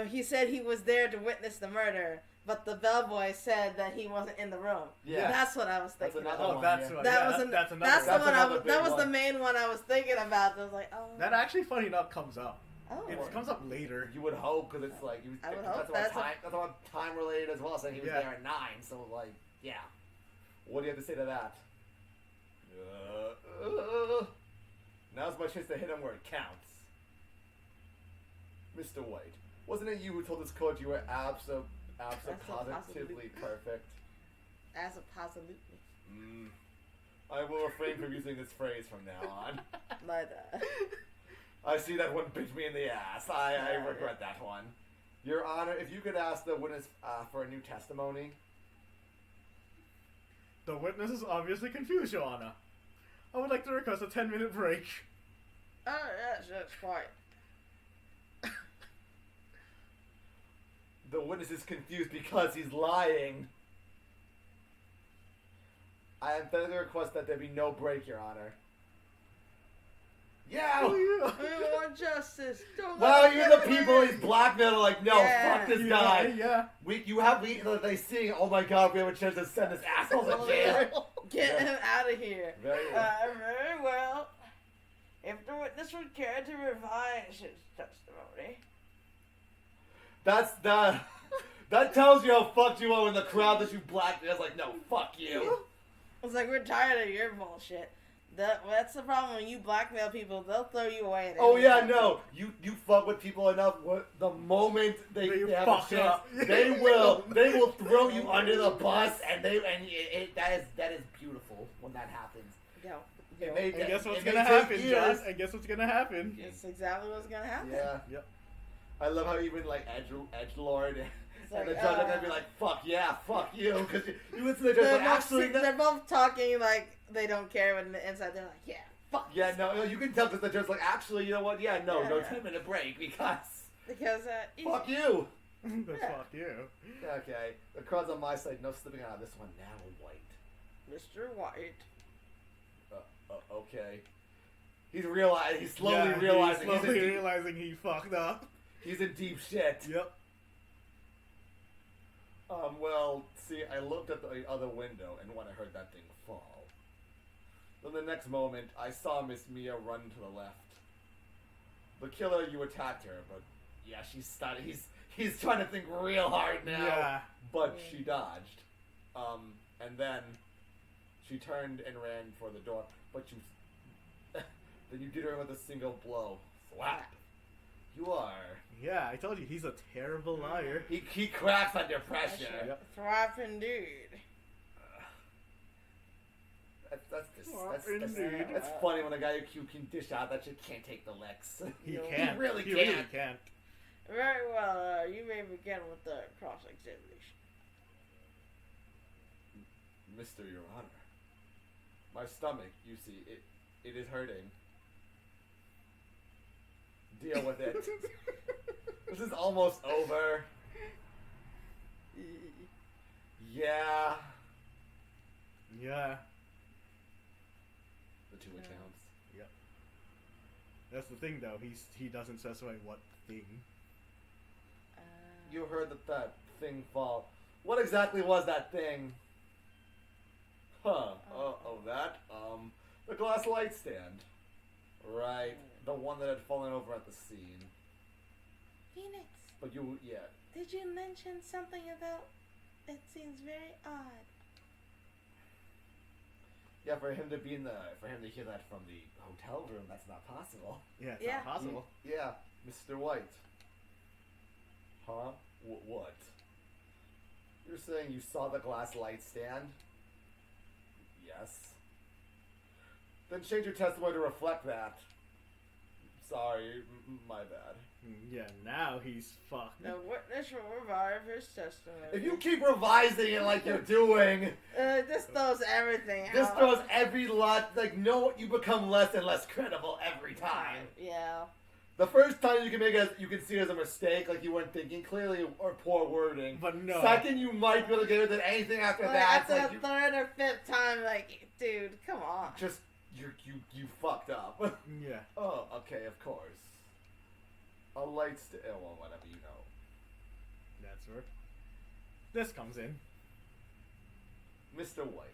He said he was there to witness the murder, but the bellboy said that he wasn't in the room. Yeah. That's what I was That's thinking. another of. Oh, one, that's yeah. right. That yeah, was that- an, that's another. that's the That's one I another was. big That was the one. main one I was thinking about. I was like, oh. That actually, funny enough, comes up. Oh. It comes up later. You would hope, because it's like, I would that's hope about that's a- time. That's about time related as well. Saying he was Yeah. there at 9, so like, yeah. What do you have to say to that? Now's my chance to hit him where it counts. Mr. White, wasn't it you who told this coach you were positively Abso-positively. perfect? As a possibility. I will refrain from using this phrase from now on. Like I see that one bit me in the ass. I regret that one. Your Honor, if you could ask the witness for a new testimony. The witness is obviously confused, Your Honor. I would like to request a 10-minute break. Oh, yes, that's quite. The witness is confused because he's lying. I emphatically request that there be no break, Your Honor. Yeah! Oh, yeah. We want justice. Don't Well, let you're him the get people away. he's blackmailed are like, no, fuck this guy. Yeah. They see, oh my god, we have a chance to send this asshole to jail. Get Yeah. him out of here. Very well. Very well. If the witness would care to revise his testimony. That tells you how fucked you are when the crowd that you blackmail is like, no, fuck you. It's like, we're tired of your bullshit. That's the problem. When you blackmail people, they'll throw you away. At Oh any yeah, time. no. You fuck with people enough. The moment they They have a fuck chance, up. they will throw you under the bus, and that is beautiful when that happens. Yo. It may- And guess what's it may gonna take happen, years. John? And guess what's gonna happen? It's exactly what's gonna happen. Yeah. Yep. I love how even like Edgelord and like, the judge are gonna be like, fuck yeah, fuck you, because you listen to the judge They're, like, both, actually, they're both talking like they don't care, but on the inside they're like, yeah, fuck. yeah, no, you can tell because the judge's like, actually, you know what? Yeah, no Yeah. 10-minute break because Because fuck you. That's Yeah. fuck you. Okay, the crowd's on my side. No slipping out of this one now, White. Mr. White. Okay. He's slowly Yeah, realizing he's slowly in deep, realizing he fucked up. he's in deep shit. Yep. Well, see, I looked at the other window, and when I heard that thing fall, then the next moment, I saw Miss Mia run to the left. The killer, you attacked her, but yeah, he's trying to think real hard now. Yeah. But she dodged. And then she turned and ran for the door, but you then you did her with a single blow. Slap. You are. Yeah, I told you, he's a terrible liar. He cracks under pressure. Yep. Thrive indeed. That's funny when a guy who can dish out that shit can't take the licks. He He can't. really He really can't. can't. Very well, you may begin with the cross-examination. Mr. Your Honor, my stomach, you see, it is hurting. Deal with it. This is almost over. Yeah. Yeah. The two accounts. Yep. That's the thing, though. He doesn't specify what thing. You heard that thing fall. What exactly was that thing? Huh. That? The glass light stand. Right. The one that had fallen over at the scene. Phoenix, But yeah. did you mention something about it seems very odd? Yeah, for him to hear that from the hotel room, that's not possible. Yeah, it's Yeah. not possible. Yeah, Mr. White. Huh? What? You're saying you saw the glass light stand? Yes. Then change your testimony to reflect that. Sorry, my bad. Yeah, now he's fucked. The witness will revive his testimony. If you keep revising it like you're doing, This throws everything this out. throws every lot, like, no, you become less and less credible every time. Yeah. The first time you can see it as a mistake, like you weren't thinking clearly or poor wording. But no. Second, you might be able to get it. Then anything after Like, that, after it's the like third or fifth time, like, dude, come on. just you fucked up. Yeah. Oh, okay, of course. A light well, whatever, you know. That's where this comes in. Mr. White.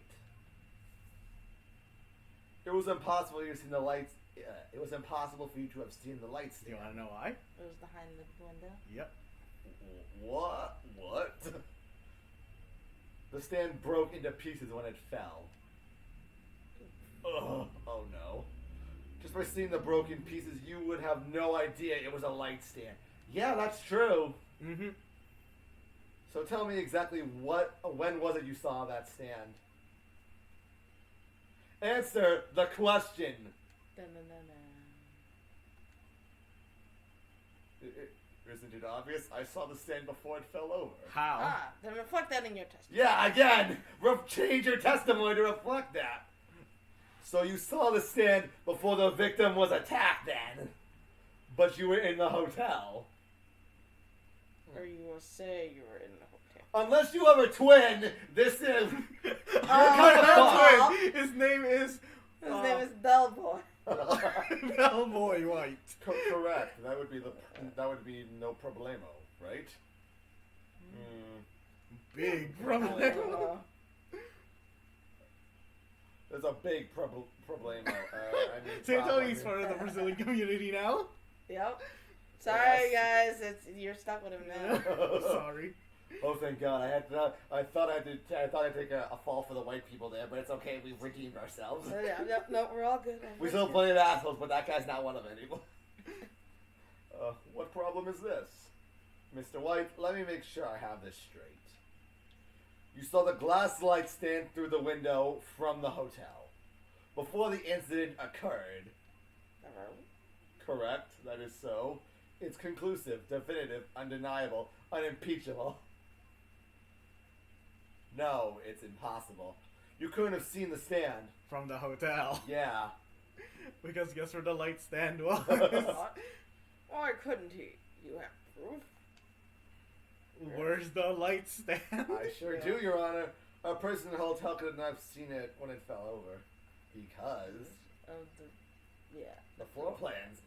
It was impossible for you to see the lights. It was impossible for you to have seen the lights. Do you want to know why? It was behind the window. Yep. What? What? The stand broke into pieces when it fell. Ugh. Oh no. Just by seeing the broken pieces, you would have no idea it was a light stand. Yeah, that's true. Mm-hmm. So tell me exactly when was it you saw that stand? Answer the question. Dun-dun-dun-dun. Isn't it obvious? I saw the stand before it fell over. How? Ah, then reflect that in your testimony. Yeah, again! Change your testimony to reflect that. So you saw the stand before the victim was attacked then. But you were in the hotel. Or you will say you were in the hotel. Unless you have a twin, this is... My Oh, twin. His name is His name is Bellboy. Bellboy White. Correct. That would be no problemo, right? Big problem. Oh. There's a big problemo. So you're telling me he's part of the Brazilian community now? Yep. Sorry, Yes. guys. You're stuck with him now. Sorry. Oh, thank God! I thought I'd take a fall for the white people there, but it's okay. We've redeemed ourselves. Yeah, no, we're all good. We still have plenty of assholes, but that guy's not one of them anymore. What problem is this? Mr. White, let me make sure I have this straight. You saw the glass light stand through the window from the hotel before the incident occurred. Correct, that is so. It's conclusive, definitive, undeniable, unimpeachable. No, it's impossible. You couldn't have seen the stand. From the hotel. Yeah. Because guess where the light stand was? What? Why couldn't he? You have proof? Where's the light stand? I sure do, Your Honor. A person in the hotel could not have seen it when it fell over. Because Of the the floor plans.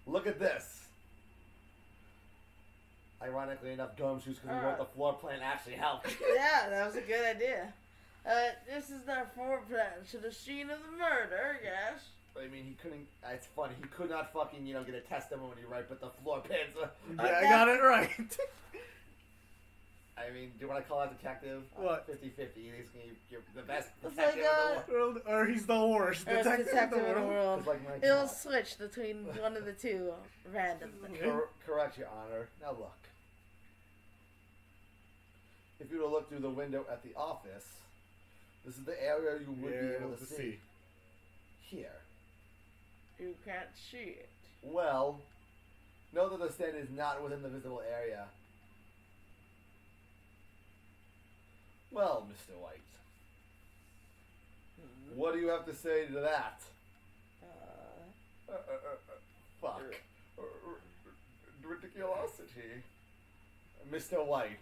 Look at this. Ironically enough, gumshoes because we want the floor plan actually helped. Yeah, that was a good idea. This is their floor plan to the scene of the murder, yes. I mean, he couldn't. It's funny. He could not fucking get a testimony right, but the floor plans. Yeah, I got it right. I mean, do you want to call out detective? What? 50-50. You're the best It's detective like, in the world. Or he's the worst Or detective, detective in the world. Just like my It'll God. switch between one of the two randomly. Correct, Your Honor. Now look. If you were to look through the window at the office, this is the area you would be able to see. Here. You can't see it. Well, know that the stand is not within the visible area. Well, Mr. White, what do you have to say to that? Fuck. Ridiculosity. Mr. White,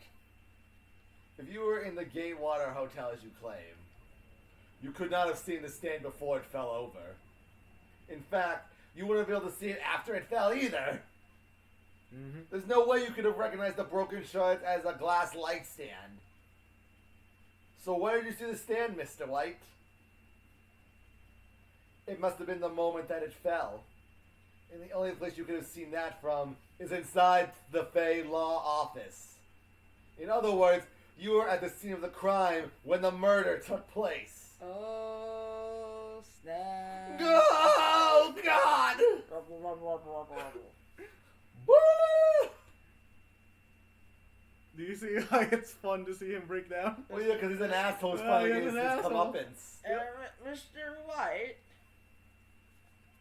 if you were in the Gatewater Hotel as you claim, you could not have seen the stand before it fell over. In fact, you wouldn't be able to see it after it fell either. Mm-hmm. There's no way you could have recognized the broken shards as a glass light stand. So where did you see the stand, Mr. White? It must have been the moment that it fell. And the only place you could have seen that from is inside the Fey Law office. In other words, you were at the scene of the crime when the murder took place. Oh, snap. Oh, God! Do you see how it's fun to see him break down? Well, yeah, because he's an asshole. He's Yeah, probably he's his an asshole. comeuppance. Mr. White,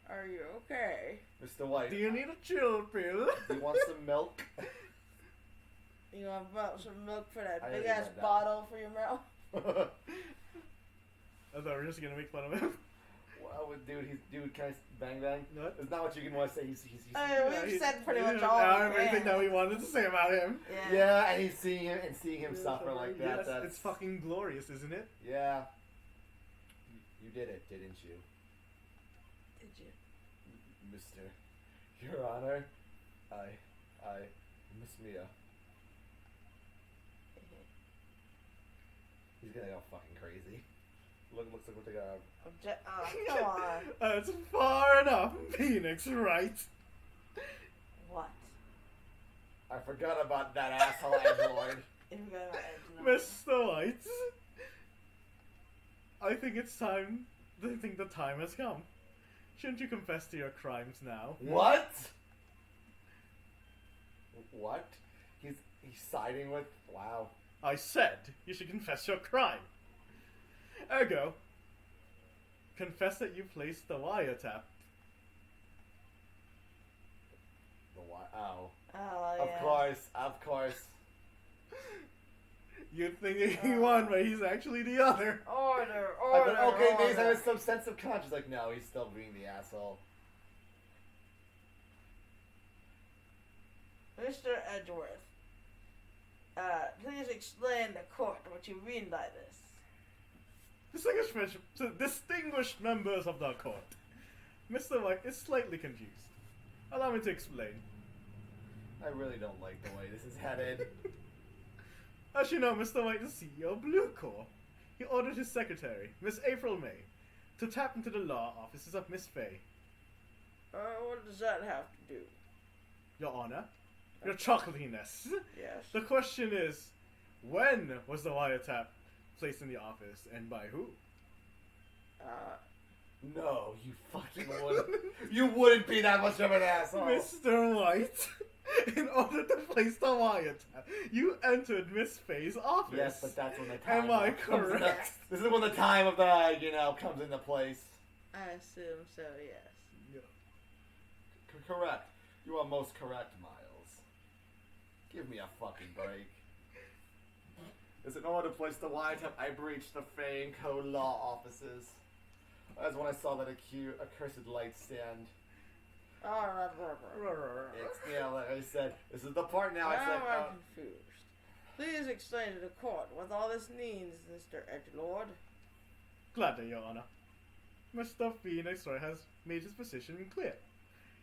are you okay? Mr. White, Do you need a chill pill? do you want some milk? You want some milk for that I big already ass read that. bottle for your mouth? I thought we were just gonna make fun of him. Dude, can I bang bang? What? It's not what you can want to say. He's We've said pretty much all we everything can. that we wanted to say about him. yeah, and he's seeing him suffer like that. Yes, That's it's fucking glorious, isn't it? yeah. You did it, didn't you, Did you? Mister? Your Honor, I, Miss Mia. He's gonna go fucking crazy. Looks like what they got. Come on. That's far enough, Phoenix, right? What? I forgot about that asshole android. You forgot about Edna. Mr. White, I think it's time. I think the time has come. Shouldn't you confess to your crimes now? What? What? He's siding with. Wow. I said you should confess your crime. Ergo, confess that you placed the wiretap. The why? Oh. Oh, yeah. Of course. You'd think he won, but he's actually the other. Order. Okay, maybe there's some sense of conscience. Like, no, he's still being the asshole. Mr. Edgeworth, please explain to court what you mean by this. Distinguished members of the court, Mr. White is slightly confused. Allow me to explain. I really don't like the way this is headed. As you know, Mr. White is CEO of Blue Corps. He ordered his secretary, Miss April May, to tap into the law offices of Miss Fay. What does that have to do? Your Honor, your chocolatiness. Yes. The question is, when was the wiretap placed in the office, and by who? No, you fucking wouldn't. You wouldn't be that much of an asshole. Mr. White, in order to place the wiretap, you entered Miss Fay's office. Yes, but that's when the time. Am I comes into- correct? This is when the time of the comes into place. I assume so, yes. Correct. You are most correct, Miles. Give me a fucking break. Is in order to place the wiretap, I breached the Fay and Co. law offices. That's when I saw that accursed light stand. Like I said, this is the part now. I said, I'm confused. Please explain to the court what all this means, Mr. Edgelord. Gladly, Your Honor. Mr. Phoenix Wright has made his position clear.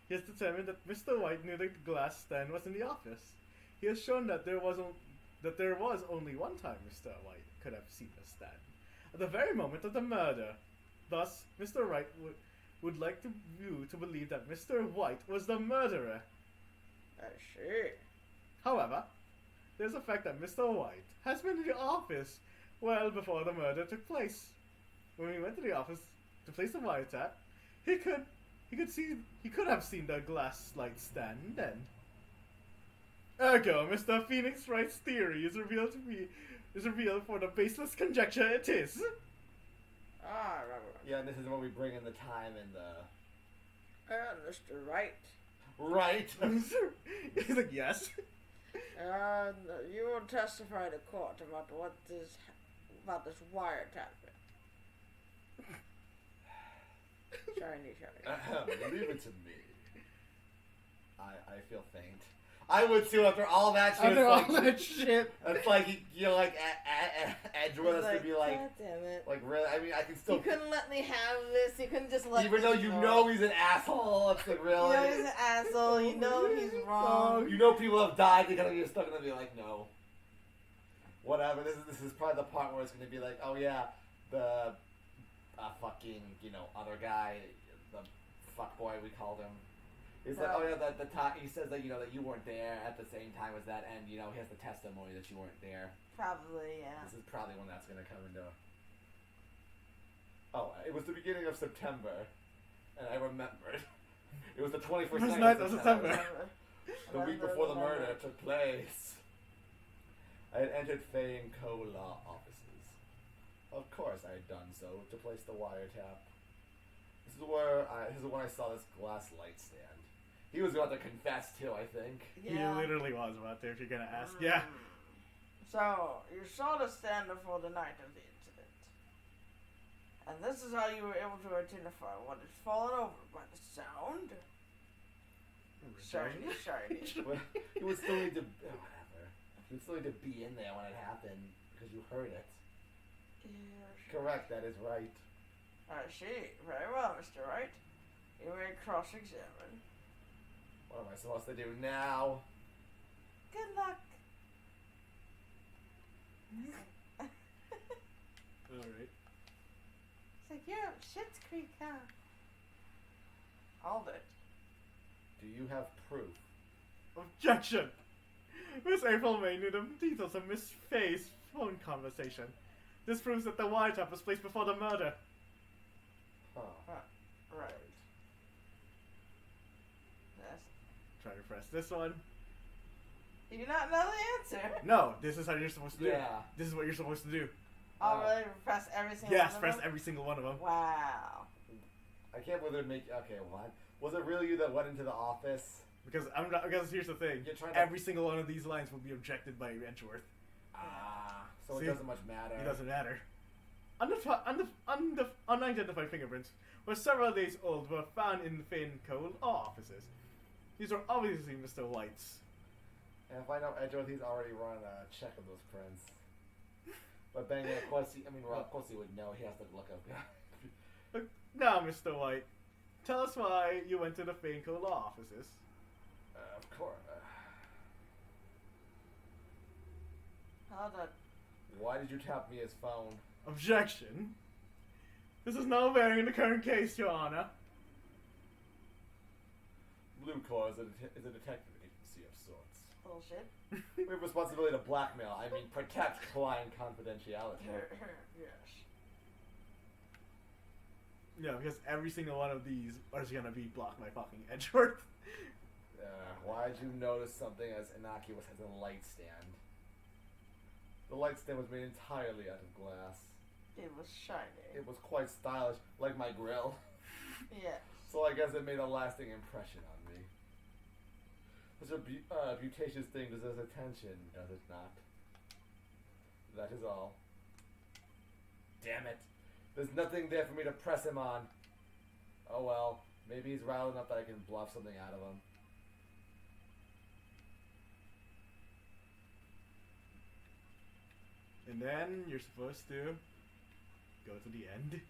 He has determined that Mr. White knew the glass stand was in the office. He has shown that there was only one time Mr. White could have seen the stand, at the very moment of the murder. Thus, Mr. Wright would like you to believe that Mr. White was the murderer. I see. However, there's the fact that Mr. White has been in the office well before the murder took place. When we went to the office to place the wiretap, he could have seen the glass light stand then. Ergo, Mr. Phoenix Wright's theory is revealed for the baseless conjecture it is. yeah, and this is when we bring in the time and the. Mr. Wright. Right. He's like, yes. You will testify to court about about this wiretapping. Shiny. Leave it to me. I feel faint. I would too after all that shit. After It's all that shit. It's like you're like Edgeworth has to be like, God damn it. like really. I mean, I can still. You couldn't let me have this. You couldn't just let Even me though you go. know he's an asshole, it's like really. You know he's an asshole. You know he's wrong. You know people have died. You're still gonna be like, no. Whatever. This is probably the part where it's gonna be like, oh yeah, the fucking other guy, the fuckboy we called him. He's like, oh yeah, the time he says that that you weren't there at the same time as that, and he has the testimony that you weren't there. Probably, yeah. This is probably when that's gonna come into. Oh, it was the beginning of September, and I remembered. It was the 21st night of September. The week before the murder took place. I had entered Fay and Co. law offices. Of course, I had done so to place the wiretap. This is when I saw this glass light stand. He was about to confess too, I think. Yeah. He literally was about to, if you're gonna ask. Yeah. So, you saw the stand before the night of the incident. And this is how you were able to identify what had fallen over by the sound. Shiny, shiny. Well, you would still need to. Whatever. You would still need to be in there when it happened because you heard it. Yes. Correct. That is right. I see. Very well, Mr. Wright. You may cross-examine. What am I supposed to do now? Good luck. Alright. It's like you're up Schitt's Creek, huh? Hold it. Do you have proof? Objection! Miss April May knew the details of Miss Faye's phone conversation. This proves that the wiretap was placed before the murder. Huh. Right. Yes. Try to press this one. You do not know the answer. No, this is how you're supposed to do. Yeah. This is what you're supposed to do. Oh, really? Press every single Yes, one press of them? every single one of them. Wow. I can't believe they'd make. Okay, what? Was it really you that went into the office? Because I'm not. Because here's the thing. You're trying to. Every single one of these lines will be objected by Edgeworth. So See? it doesn't much matter. It doesn't matter. Unidentified fingerprints were several days old were found in the Fane Cole law offices. These are obviously Mr. White's. And if I know Edgeworth, he's already run a check of those prints. But then, of course, of course he would know. He has to look up. Now, Mr. White, tell us why you went to the Fane Cole law offices. Of course. Hold on. Why did you tap me his phone? Objection. This is no bearing in the current case, Your Honor. Blue Claw is a detective agency of sorts. Bullshit. We have responsibility to blackmail. I mean, protect client confidentiality. Yes. Yeah, because every single one of these is gonna be blocked by fucking Edgeworth. Why'd you notice something as innocuous as a light stand? The light stand was made entirely out of glass. It was shiny. It was quite stylish, like my grill. Yes. So I guess it made a lasting impression on me. Such a beauticious thing deserves attention, does it not? That is all. Damn it. There's nothing there for me to press him on. Oh well, maybe he's riled enough that I can bluff something out of him. And then you're supposed to go to the end.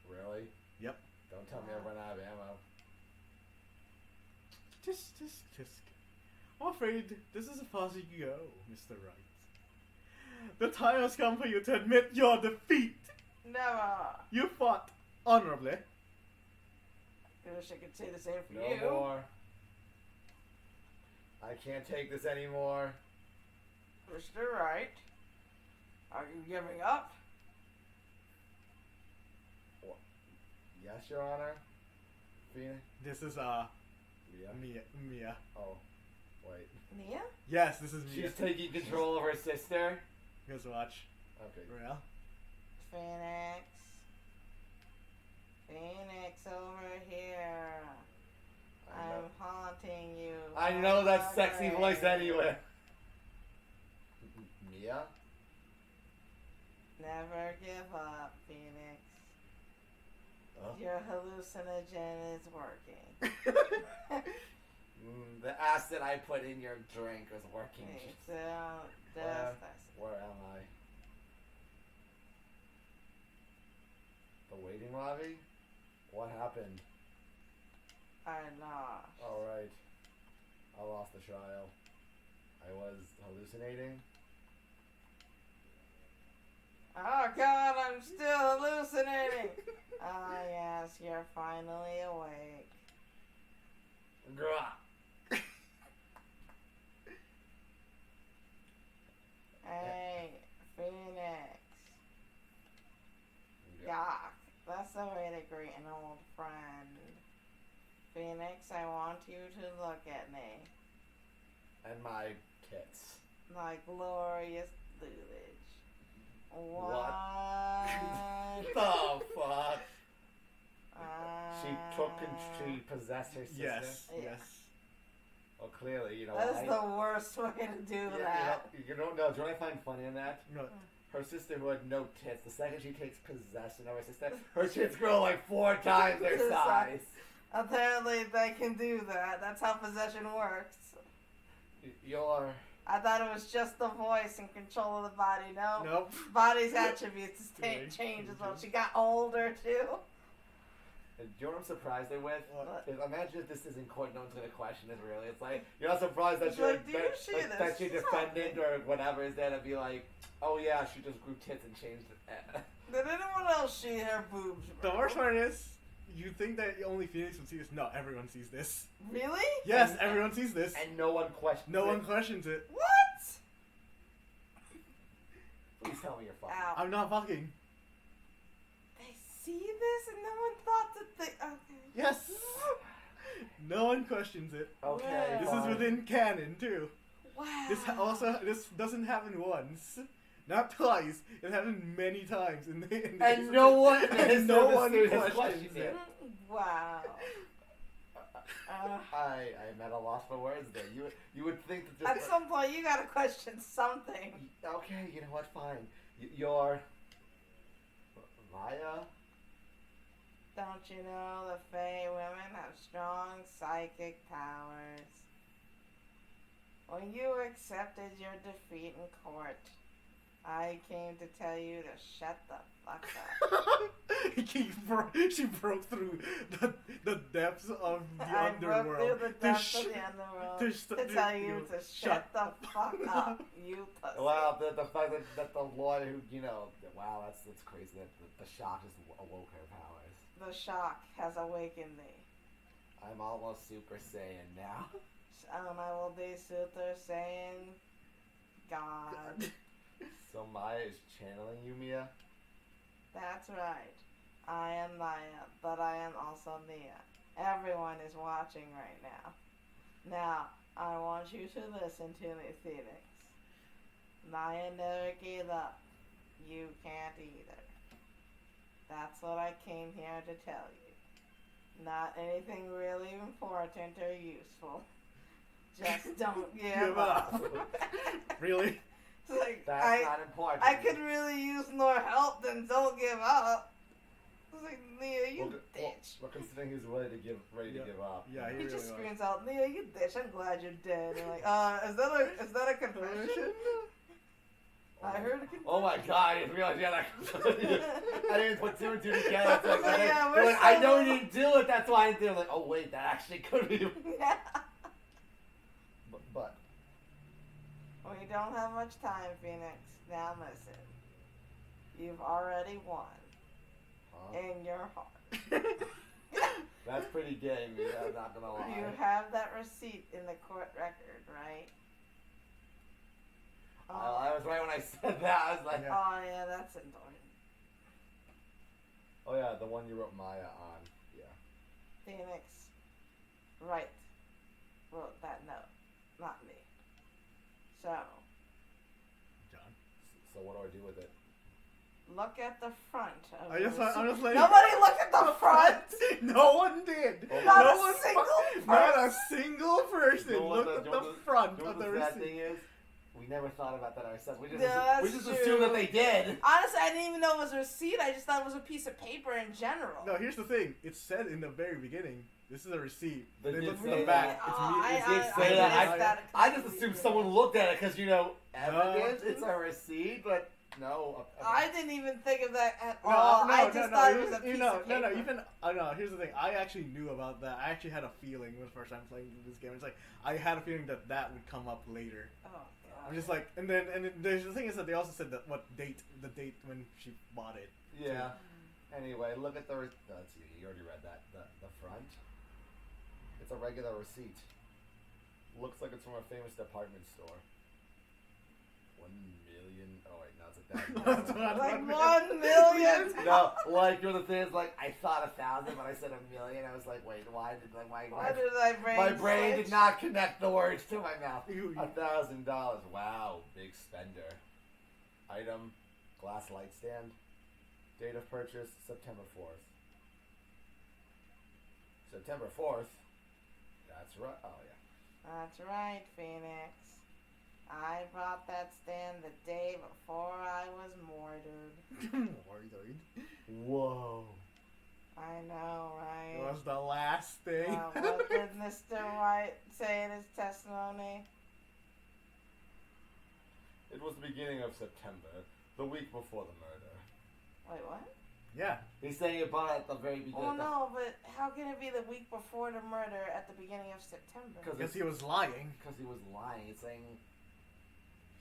Really? Yep. Don't tell me I run out of ammo. Just. I'm afraid this is as far as you can go, Mr. Wright. The time has come for you to admit your defeat. Never. You fought honorably. I wish I could say the same for No you. more. I can't take this anymore. Mr. Wright, are you giving up? Yes, Your Honor. Phoenix? This is Mia? Mia. Oh, wait. Nia? Yes, this is Mia. She's taking control of her sister? Guys, watch. Okay. Real. Phoenix. Phoenix, over here. I'm haunting you. I know that sexy voice forever. anyway. Mia? Never give up, Phoenix. Oh. Your hallucinogen is working. The acid I put in your drink was working. So, just Where am I? The waiting lobby? What happened? I lost. Alright. I lost the trial. I was hallucinating. Oh God, I'm still hallucinating. Ah, yes, you're finally awake. Grah. Hey, Phoenix. Yuck. That's the way to greet an old friend. Phoenix, I want you to look at me. And my tits. My glorious boobage. What? What? The fuck? Uh, She possessed her sister? Yes. Yeah. Yes. Well, clearly, you know That is why. the worst way to do Yeah, that. you don't know. Do you know what I find funny in that? No, her sister who had no tits, the second she takes possession of her sister, her tits grow like 4 times their size. Apparently they can do that. That's how possession works. You're... I thought it was just the voice and control of the body. No. Nope. Body's attributes Yeah. change as well. She got older too. Do you know what I'm surprised with? What? Is imagine if this is in court, no one's going to question it really. It's like, you're not surprised that It's your like, do you see this? that your It's defendant happening. or whatever is there to be like, oh yeah, she just grew tits and changed it. Did anyone else see her boobs? The bro? worst part is, you think that only Phoenix would see this. No, everyone sees this. Really? Yes, And- everyone sees this. And no one questions No it. one questions it. What? Please tell me you're fucking. Ow. I'm not fucking. They see this and no one thought that they. Okay. Yes. No one questions it. Okay, This fine. is within canon too. Wow. This doesn't happen once, not twice. It happened many times in the And no one and no one has questions questioned it. Wow. I'm at a loss for words there. You would think that At just some point, you gotta question something. okay, you know what? Fine. You're Maya. Don't you know the Fae women have strong psychic powers? When you accepted your defeat in court, I came to tell you to shut the fuck up. She broke through the depths of the I broke underworld. through the to depths sh- of the underworld to to, sh- tell to- you to shut shut the fuck up, you pussy. Wow, the fact that the lawyer who wow, that's crazy that the shock just awoke her powers. The shock has awakened me. I'm almost Super Saiyan now. I will be Super Saiyan God. So Maya is channeling you, Mia. That's right. I am Maya, but I am also Mia. Everyone is watching right now. Now, I want you to listen to me, Phoenix. Maya never gave up. You can't either. That's what I came here to tell you. Not anything really important or useful. Just don't give up. Really? It's like, That's not important. I could really use more help than don't give up. It's like, Nia, you bitch. Well, considering he's ready to give up. Yeah, He he really just was. screams out, Nia, you bitch, I'm glad you're dead. And like, is that a confession? I heard a confession. Oh my god, I didn't realize you had that. I didn't put 2 and 2 together. It's like, Oh, yeah, we're they're like, I so- know you didn't do it, that's why I didn't do it. Like, oh wait, that actually could be. Yeah. But We don't have much time, Phoenix. Now listen. You've already won. huh? In your heart. That's pretty gay, me. I'm not gonna lie. You have that receipt in the court record, right? I was right when I said that. I was like, Yeah. Oh, yeah, that's important. oh yeah, the one you wrote Maya on. Yeah. Phoenix, wrote that note, not me. So, John. So what do I do with it? look at the front of I'm the just receipt. like Nobody looked at the front! No one did. Not no a one single Not a person. single person You know what looked at you know the what front You know of what the the sad receipt. thing is? We never thought about that ourselves. We just, Yeah, we that's just assumed that true. they did. Honestly, I didn't even know it was a receipt. I just thought it was a piece of paper in general. No, here's the thing. It said in the very beginning, this is a receipt. They They did look from say the back. that. It's Oh, me. I- It's did I- say that. missed that I just completely. assumed someone looked at it because, evidence, it's a receipt, but no. I didn't even think of that at No, all. no, I no, just no, thought it you- was a you piece know, of no, paper. no. Even no. Here's the thing. I actually knew about that. I actually had a feeling the first time playing this game. It's like I had a feeling that that would come up later. Oh, God. I'm just like, and then there's the thing is that they also said that the date when she bought it. Yeah. Anyway, look at the. Let's see. You already read that. The front. It's a regular receipt. Looks like it's from a famous department store. 1 million. Oh wait, no, it's a That's thousand. what- Like 1 million. No, like the thing is, like I thought 1,000, but I said 1,000,000. I was like, wait, why did Why did my brain my brain switch? did not connect the words to my mouth. You- $1,000. Wow, big spender. Item, glass light stand. Date of purchase, September 4th. September 4th. That's right. Oh yeah. That's right, Phoenix. I bought that stand the day before I was murdered. Whoa. I know, It right? was the last thing. What did Mr. White say in his testimony? It was the beginning of September, the week before the murder. Wait, what? Yeah. He's saying it about at the very beginning. Oh no, but how can it be the week before the murder at the beginning of September? Because he was lying. Because he was lying. He's saying...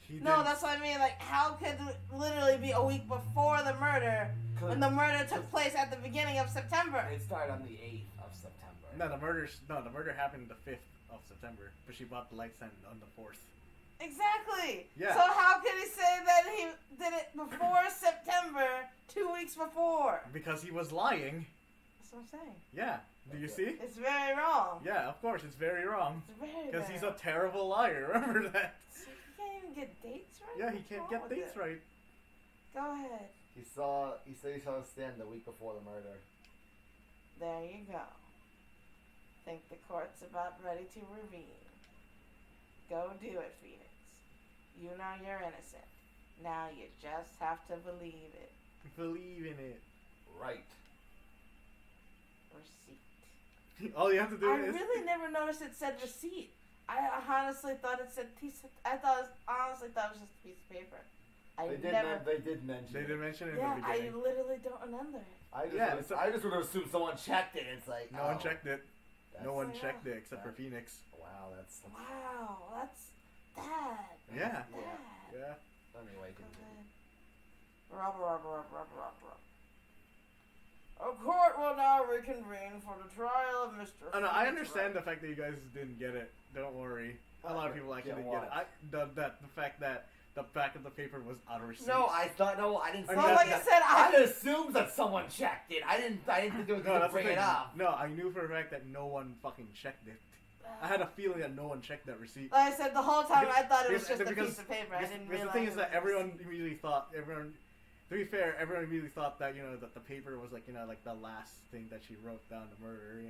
He No, didn't- that's what I mean. Like, how could it literally be a week before the murder when the murder took place at the beginning of September? It started on the 8th of September. No, the murder happened the 5th of September, but she bought the light stand on the 4th. Exactly. Yeah. So how could he say that he did it before September, 2 weeks before? Because he was lying. That's what I'm saying. Yeah. Do you Okay. see? It's very wrong. Yeah, of course, it's very wrong. It's very Because very he's a wrong. terrible liar, remember that? So he can't even get dates right? Yeah, he What's can't wrong get with dates it? right. Go ahead. He said he saw the stand the week before the murder. There you go. Think the court's about ready to reveal. Go do it, Phoenix. You know you're innocent. Now you just have to believe it. Believe in it. Right. Receipt. All you have to do I is... really never noticed it said receipt. I honestly thought it said piece of... honestly thought it was just a piece of paper. They did mention They it. did mention it Yeah, in the I beginning. literally don't remember it. I just would have assumed someone checked it. It's like, No one checked it. that's- No one Yeah. checked it except for Phoenix. Wow, that's Wow, that's bad. Yeah. That's bad. Yeah. Anyway, Go ahead. Rubber. A court will now reconvene for the trial of Mr. Oh, no, I Phoenix understand the Wright. fact that you guys didn't get it. Don't worry. A lot of people actually Get didn't get it. what? The fact that the back of the paper was out of receipt. I didn't. I So, mean, like I said, I assumed that someone checked it. I didn't think it was No, gonna that's the bring thing. it up. No, I knew for a fact that no one fucking checked it. I had a feeling that no one checked that receipt. Like I said, the whole time I thought it was Because- just a because- piece of paper. I Because didn't because realize. the thing is it that was- everyone immediately thought to be fair, everyone immediately thought that that the paper was like like the last thing that she wrote down to murder.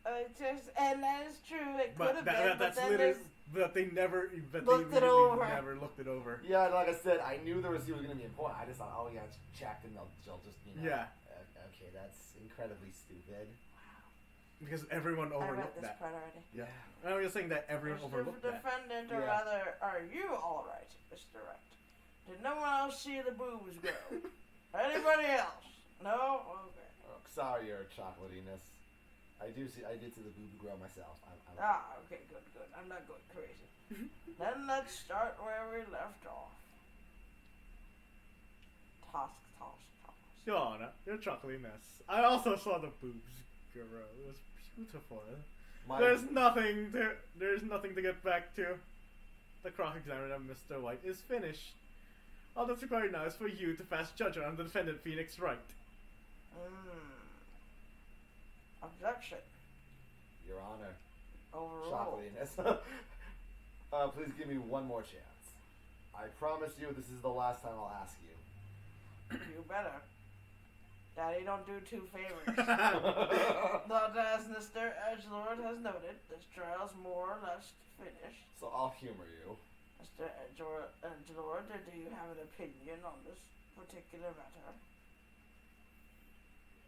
And that is true. It could But have that, been. But that's then literally. there's. But they never. But Looked they it really over. never looked it over. Yeah, like I said, I knew the receipt was gonna be important. I just thought, oh yeah, it's checked, and they'll just Yeah. Okay, that's incredibly stupid. Because everyone I read overlooked this that. part already. Yeah. I was just saying that everyone Mr. overlooked that. Defendant, or Yeah. rather, are you all right, Mr. Wright? Did no one else see the boobs go? Anybody else? No. Okay. Oh, sorry, your chocolatiness. I did see the boob grow myself. I'm Okay, good. I'm not going crazy. Then let's start where we left off. Toss. Shauna, your chocolatiness. I also saw the boobs grow. It was beautiful. There's nothing to get back to. The cross-examination of Mr. White is finished. All that's required now is for you to pass judgment on the defendant Phoenix Wright. Objection. Your Honor, Overruled. chocolatiness. Please give me one more chance. I promise you, this is the last time I'll ask you. You better. Daddy don't do two favors. But as Mr. Edgelord has noted, this trial's more or less finished. So I'll humor you. Mr. Edgelord, do you have an opinion on this particular matter?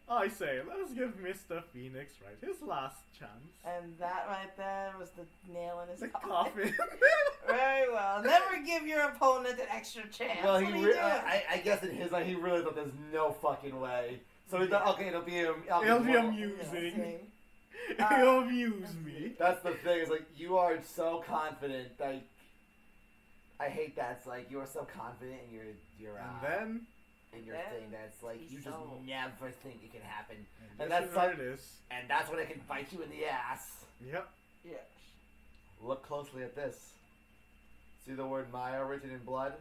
I say, let's give Mr. Phoenix Wright his last chance. And that right there was the nail in his The coffin. coffin. Very well. Never give your opponent an extra chance. Well, What are you doing? I guess in his mind, he really thought there's no fucking way. So he thought, okay, it'll be It'll be amusing. It'll amuse me. That's the thing. Is like you are so confident. Like I hate that. It's like you are so confident in your And then, in your then thing that's like you just so- never think it can happen, and that's this is what like- it is. and that's when it can bite you in the ass. Yep. Yes. Look closely at this. See the word Maya written in blood?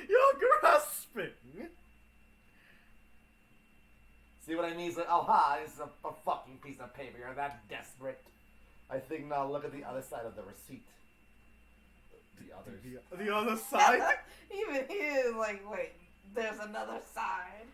You're grasping. See what I mean? It's like, oh ha, this is a fucking piece of paper. You're that desperate. I think now look at the other side of the receipt. The others. The other side? Even he is like, wait, there's another side.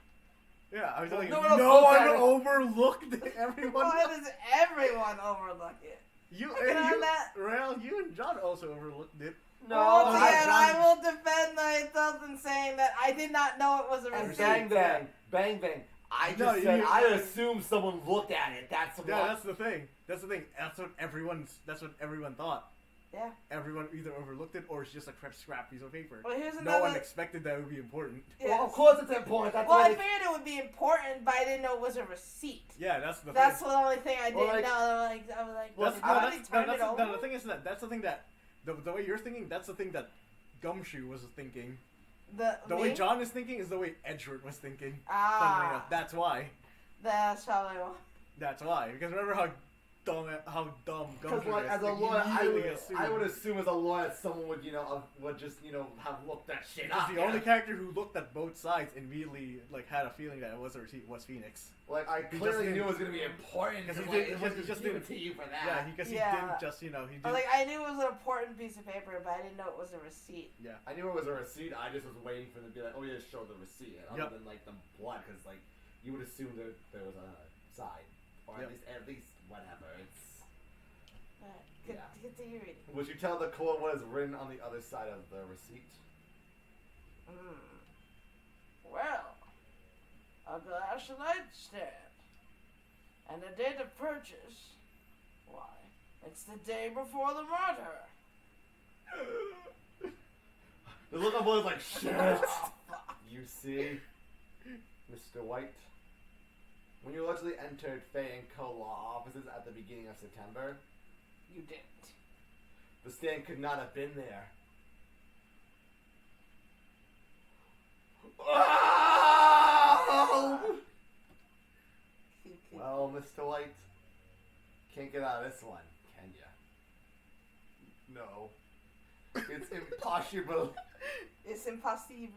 Yeah, I was telling you, No one else no looked one at it. overlooked it. Everyone. Why does everyone overlook it? You I can and have you, that. Rael, you and John also overlooked it. Well, once I- again, John- I will defend myself in saying that I did not know it was a And receipt. bang bang, bang bang. I No, just said you- I assumed someone looked at it. That's Yeah, what. that's the thing. That's the thing. That's what everyone thought. Yeah. Everyone either overlooked it or it's just a scrap piece of paper. Well, here's No another. one expected that it would be important. Well, of Yes. course it's important. That's Well, why I they- figured it would be important, but I didn't know it was a receipt. Yeah, that's the That's thing. the only thing I didn't Well, like- know. I was like, Well, did no, somebody that's, turn no, it that's, over? no, the thing is that's the thing that the way you're thinking. That's the thing that Gumshoe was thinking. The me? way John is thinking is the way Edgeworth was thinking. Funnily Ah, enough. That's why. that's probably why. That's why. Because remember how dumb Because Gumshoe like is. as a Like, he lawyer, immediately assumed- I would assume as a lawyer someone would would just have looked that shit Because up. the only character who looked at both sides immediately had a feeling that it was a receipt was Phoenix. Like I He clearly just knew it was didn't- gonna be important. Because Because he he didn't- he just give it didn't- to you for that. Yeah, because he Yeah. didn't just he I didn't. was like, I knew it was an important piece of paper, but I didn't know it was a receipt. I knew it was a receipt. I just was waiting for them to be like, "Oh yeah, show the receipt." Other Yep. than like the blood, because like you would assume that there was a side, or Yep. at least whatever. It's. Alright, Yeah. continue reading. Would you tell the court what is written on the other side of the receipt? Well, a glass nightstand. And the date of purchase. Why, it's the day before the murder. The look on both is like shit. You see, Mr. White, when you allegedly entered Fay and Co. law offices at the beginning of September, You didn't. the stand could not have been there. Oh! Well, Mr. White, can't get out of this one, can ya? No. It's impossible. It's impossible.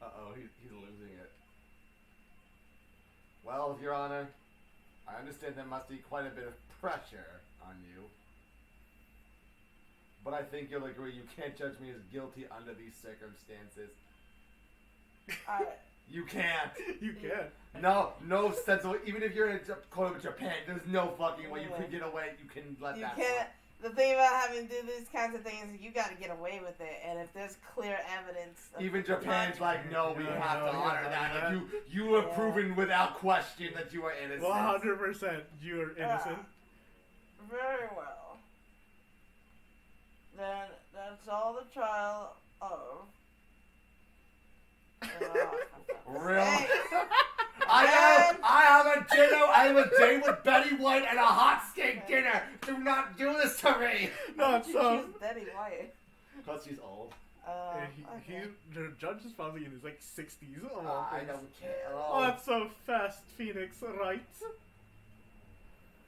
Uh-oh, he's losing it. Well, Your Honor, I understand there must be quite a bit of pressure on you. But I think you'll agree you can't judge me as guilty under these circumstances. You can't. You can. No sensible. Even if you're in a court of Japan, there's no fucking way you could get away. You can let You that can't. The thing about having to do these kinds of things is you got to get away with it, and if there's clear evidence, of Even Japan's like, no, we Yeah, have to no, honor yeah, that. Like, yeah. you have Yeah. proven without question that you are innocent. 100% you're innocent. Very well. Then that's all the trial of. Really? Hey. I have a dinner. I have a date with Betty White and a hot steak dinner. Do not do this to me. No, She's so Betty White. Because she's old. he the judge is probably in his 60s. of all I things. don't care. Oh, that's so fast, Phoenix, right?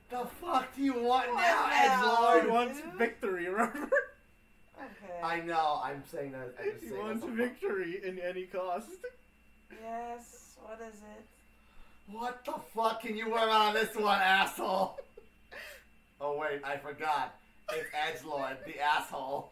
The fuck do you want What now, now? He Edgelord? wants victory, remember? Okay. I know. I'm saying that. I'm just He saying wants that's a- victory in any cost. Yes. What is it? What the fuck can you wear on this one, asshole? Oh wait, I forgot. It's Edgelord, the asshole.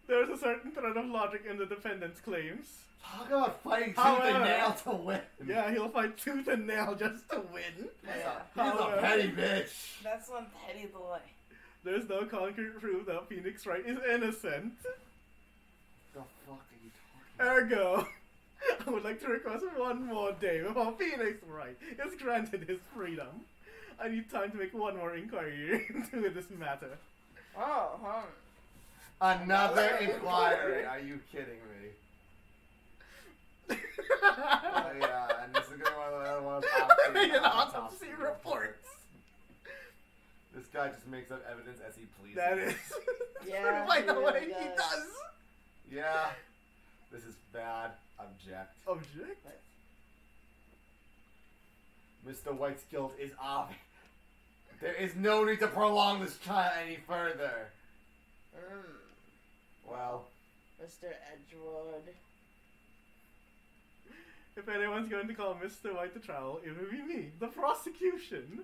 There's a certain thread of logic in the defendant's claims. Talk about fighting tooth However- and nail to win. Yeah, he'll fight tooth and nail just to win. Yeah. He's a However- petty bitch. That's one petty boy. There's no concrete proof that Phoenix Wright is innocent. The fuck are you talking Ergo, I would like to request one more day before Phoenix Wright is granted his freedom. I need time to make one more inquiry into this matter. Oh, Another inquiry. Are you kidding me? Oh, yeah, and this is gonna be one of the other ones. An autopsy reports. This guy just makes up evidence as he pleases. That is. Yeah, By he the way, really he does. does. Yeah. This is bad. Object. Object? Mr. White's guilt is obvious. There is no need to prolong this trial any further. Well, Mr. Edgewood. If anyone's going to call Mr. White to trial, it will be me, the prosecution.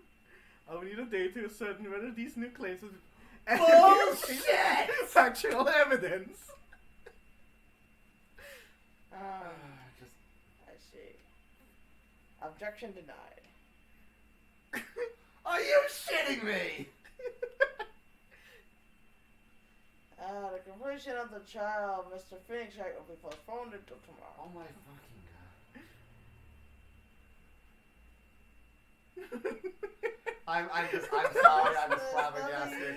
I will need a day to ascertain whether these new claims have bullshit! factual evidence. Just I see. Objection denied. Are you shitting me? The completion of the trial of Mr. Phoenix Wright will be postponed until tomorrow. Oh my fucking god. I'm sorry, I'm just flabbergasted.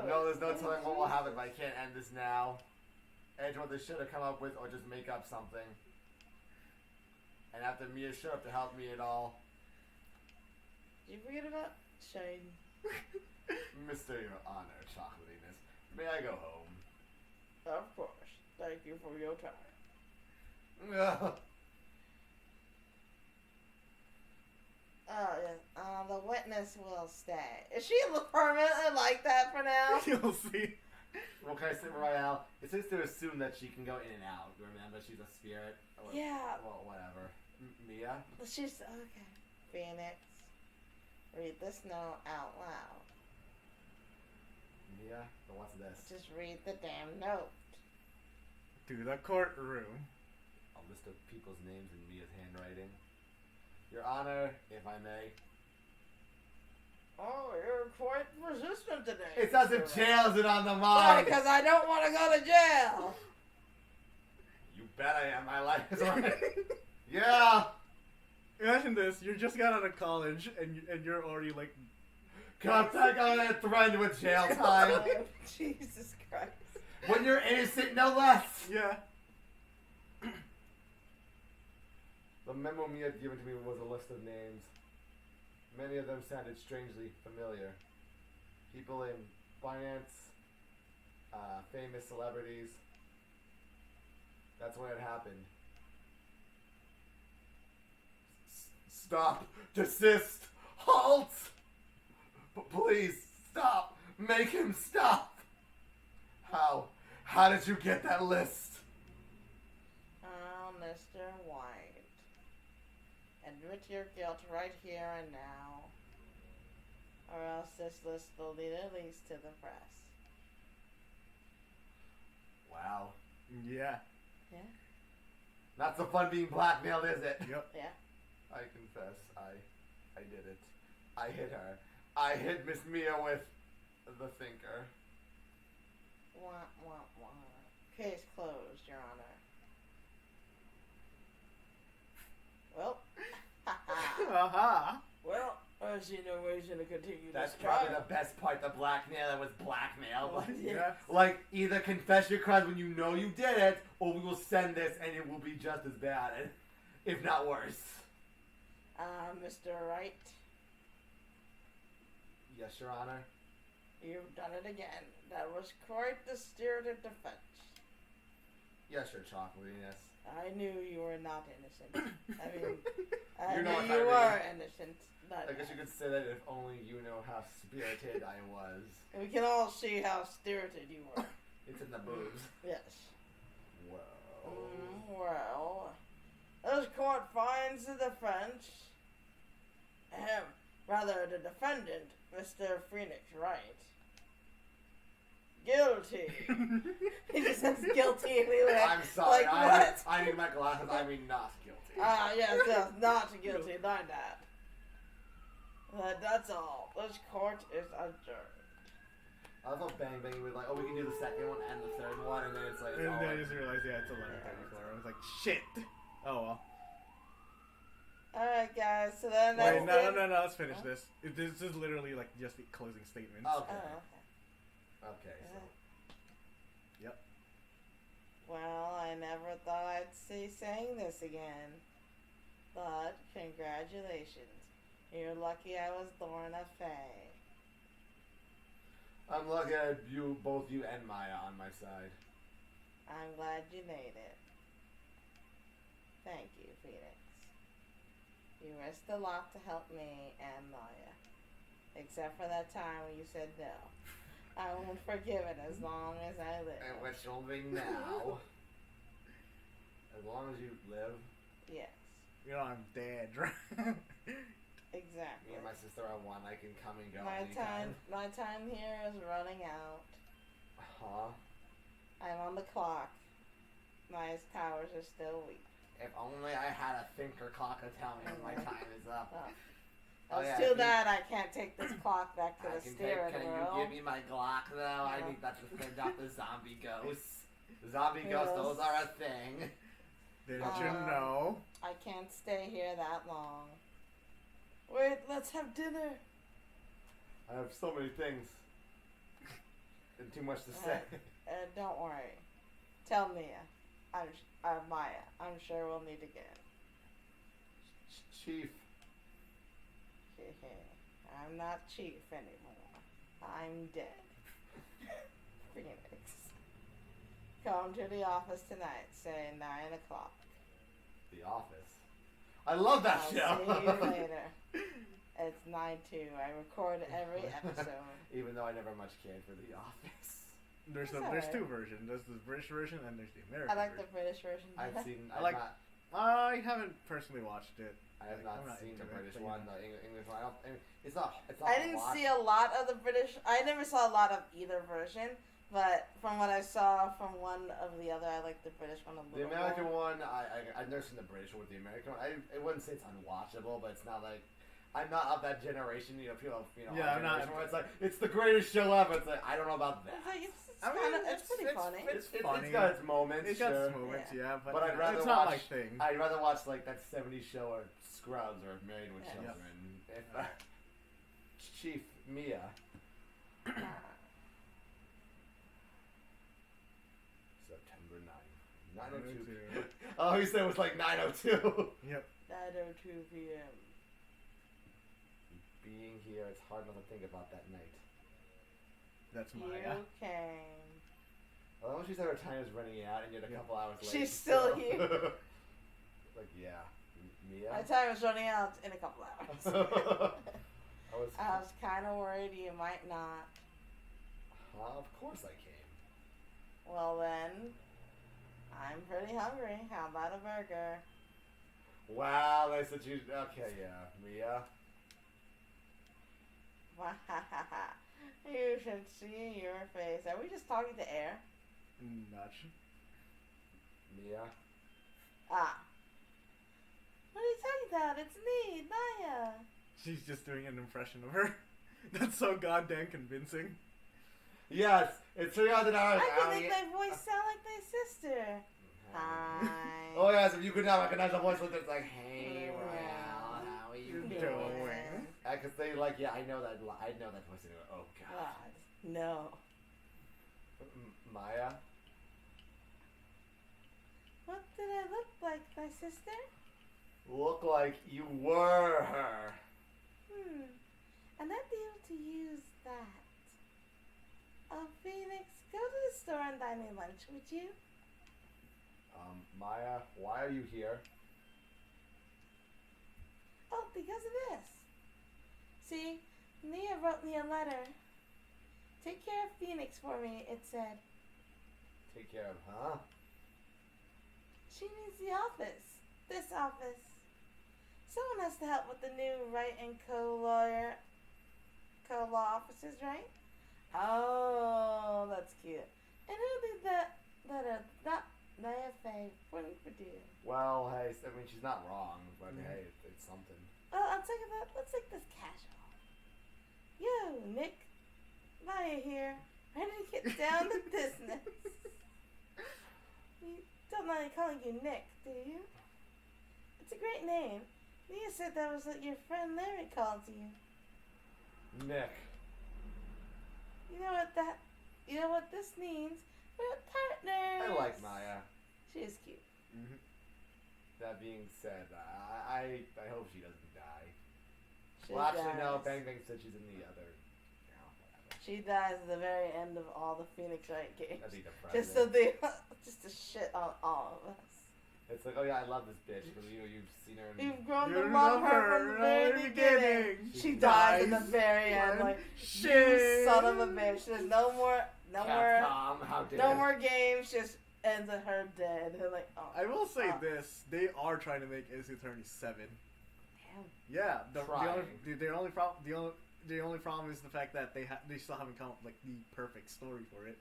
No, there's no telling what will happen, but I can't end this now. Edge what they should have come up with, or just make up something. And after Mia showed up to help me at all, Did you forget about Shane? Mr. Your Honor, chocolatiness, may I go home? Of course. Thank you for your time. Oh, yes. The witness will stay. Is she permanently like that for now? You'll see. Well, can I say Royale? It's just to assume that she can go in and out. Remember, she's a spirit. Or, Yeah. Well, whatever. Mia? She's okay. Phoenix, read this note out loud. Mia? But what's this? Just read the damn note. To the courtroom. A list of people's names in Mia's handwriting. Your Honor, if I may. Oh, you're quite resistant today. It's as if Mr. jail's it on the Why? mind. Because I don't want to go to jail. You bet I am. My life is on it. Yeah. Imagine this, you just got out of college and you're already like... Contact on that thread with jail time. Jesus Christ. When you're innocent, no less. Yeah. The memo Mia had given to me was a list of names. Many of them sounded strangely familiar. People in finance, famous celebrities. That's when it happened. Stop! Desist! Halt! Please, stop! Make him stop! How? How did you get that list? Oh, Mr. White. Admit your guilt right here and now. Or else this list will be released to the press. Wow. Yeah. Yeah? Not so fun being blackmailed, is it? Yep. Yeah. I confess, I did it. I hit her. I hit Miss Mia with the thinker. Wah, wah, wah. Case closed, Your Honor. Well, Aha. Well, I see no reason to continue That's this probably trial. the best part. The blackmail was blackmail. Yeah. Like, either confess your crimes when you know you did it, or we will send this and it will be just as bad, if not worse. Mr. Wright, Yes, Your Honor. you've done it again. That was quite the spirited defense. Yes, Your Chocolatiness. I knew you were not innocent. I mean, I You know what knew I you mean. were innocent. But I guess you could say that if only you know how spirited I was. we can all see how spirited you were. It's in the boobs. Yes. Whoa. Well, this court finds the defense, rather the defendant, Mr. Phoenix Wright, guilty. He just says guilty anyway. I'm sorry. Like I what? need my glasses. I mean, not guilty. Yes, not guilty, not that. But that's all. This court is adjourned. I love how Bang Bang was like, oh, we can do the second one and the third one, and then it's like, And oh, then I just realized, yeah, it's 11:34. I was like, shit. Oh well. Alright, guys, so then that's Wait, it. no, let's finish this. This is literally like just the closing statements. Oh, okay. okay. Okay, so. Yep. Well, I never thought I'd see saying this again. But, congratulations. You're lucky I was Lorna Faye. I'm lucky I had you, both you and Maya on my side. I'm glad you made it. Thank you, Phoenix. You risked a lot to help me and Maya. Except for that time when you said no. I won't forgive it as long as I live. And which will be now. As long as you live, Yes, You know I'm dead, right? exactly. me and my sister are one. I can come and go My anytime. time here is running out. Huh? I'm on the clock. My powers are still weak. If only I had a thinker clock to tell me when my time is up. Oh. Oh, It's yeah, too you- bad I can't take this clock back to the steering Can wheel. you give me my Glock though? I Yeah. need that to fend off the zombie ghosts. Zombie Yes. ghosts, those are a thing. Didn't you know? I can't stay here that long. Wait, let's have dinner. I have so many things. And too much to say. Don't worry. Tell Mia. Maya. I'm sure we'll meet again. Chief. I'm not chief anymore. I'm dead. Phoenix. Come to the office tonight. Say 9 o'clock. The Office. I love that I'll show. see you later. It's 9/2. I record every episode. Even though I never much cared for The Office. There's That's there's alright. two versions. There's the British version and there's the American I like the version. British version. I've seen. I like- I haven't personally watched it. I have I'm not seen into the it, British but, one. yeah. The English one. It's not. It's not. I didn't see a lot of the British. I never saw a lot of either version, but from what I saw from one of the other, I like the British one a The little American more. one, I've never seen the British one with the American one. I wouldn't say it's unwatchable, but it's not like I'm not of that generation. You know, people. You know, Yeah, our I'm not- generation where it's like it's the greatest show ever. It's like I don't know about that. It's like it's I mean, kind of it's- it's pretty funny. it's funny. It's got its moments. It's got sure. its moments, yeah, but, But I'd rather it's not watch- my thing. I'd rather watch like that '70s show or Scrubs or Married with Yeah. Children. If, Chief Mia. September 9. 9:02. Oh, he said it was like 9:02. Yep. 9:02 p.m. Being here, it's hard not to think about that night. That's You Maya. came. Well, when she said her time is running out and yet a Yeah. couple hours late. She's still so- here. Like, yeah. Mia? My time is running out in a couple hours. I was. I was kind of worried you might not. Of course I came. Well then, I'm pretty hungry. How about a burger? Wow, they said you. Okay, yeah. Mia? You should see your face. Are we just talking to air? Nudge. Mia? Ah. What are you talking about? It's me, Maya. She's just doing an impression of her. That's so goddamn convincing. Yes! It's 300 hours. I can make my voice sound like my sister. Hi. Oh, yes, if you could not recognize the voice with it, it's like, hey, Yeah. Ral, how are you Doing. doing? I could say, like, yeah, I know that voice. And go, oh, God. God, no. Maya? What did I look like, my sister? Look like you were her. I might be able to use that. Oh, Phoenix, go to the store and buy me lunch, would you? Maya, why are you here? Oh, because of this. See, Nia wrote me a letter. Take care of Phoenix for me, it said. Take care of, huh? She needs the office. This office. Someone has to help with the new Wright and co-law offices, right? Oh, that's cute. And who did that letter? Not Nia Fey. What for dear? Well, hey, I mean, she's not wrong, but hey, it's something. Oh, I'll take that. Let's take this casual. Yo, Nick. Maya here. Ready to get down to business. You don't mind me calling you Nick, do you? It's a great name. Nia said that was what your friend Larry called you. Nick. You know what this means? We're partners. I like Maya. She is cute. Mm-hmm. That being said, I hope she doesn't die. She Well, actually, no. dies. Bang Bang said she's in the other. No, whatever. She dies at the very end of all the Phoenix Wright games. That'd be depressing. Just so they, just to shit on all of us. It's like, oh yeah, I love this bitch because you've seen her. In, You've grown You to love love her her from the right very at the beginning. beginning. She She dies in the dies. very end. One Like, you shit. son of a bitch. There's no more Capcom, how dare no more games. Just ends with her dead. And like, oh, I will say fuck. this: they are trying to make Ace Attorney 7. Damn. Yeah, Trying. the only problem is the fact that they still haven't come up with like the perfect story for it.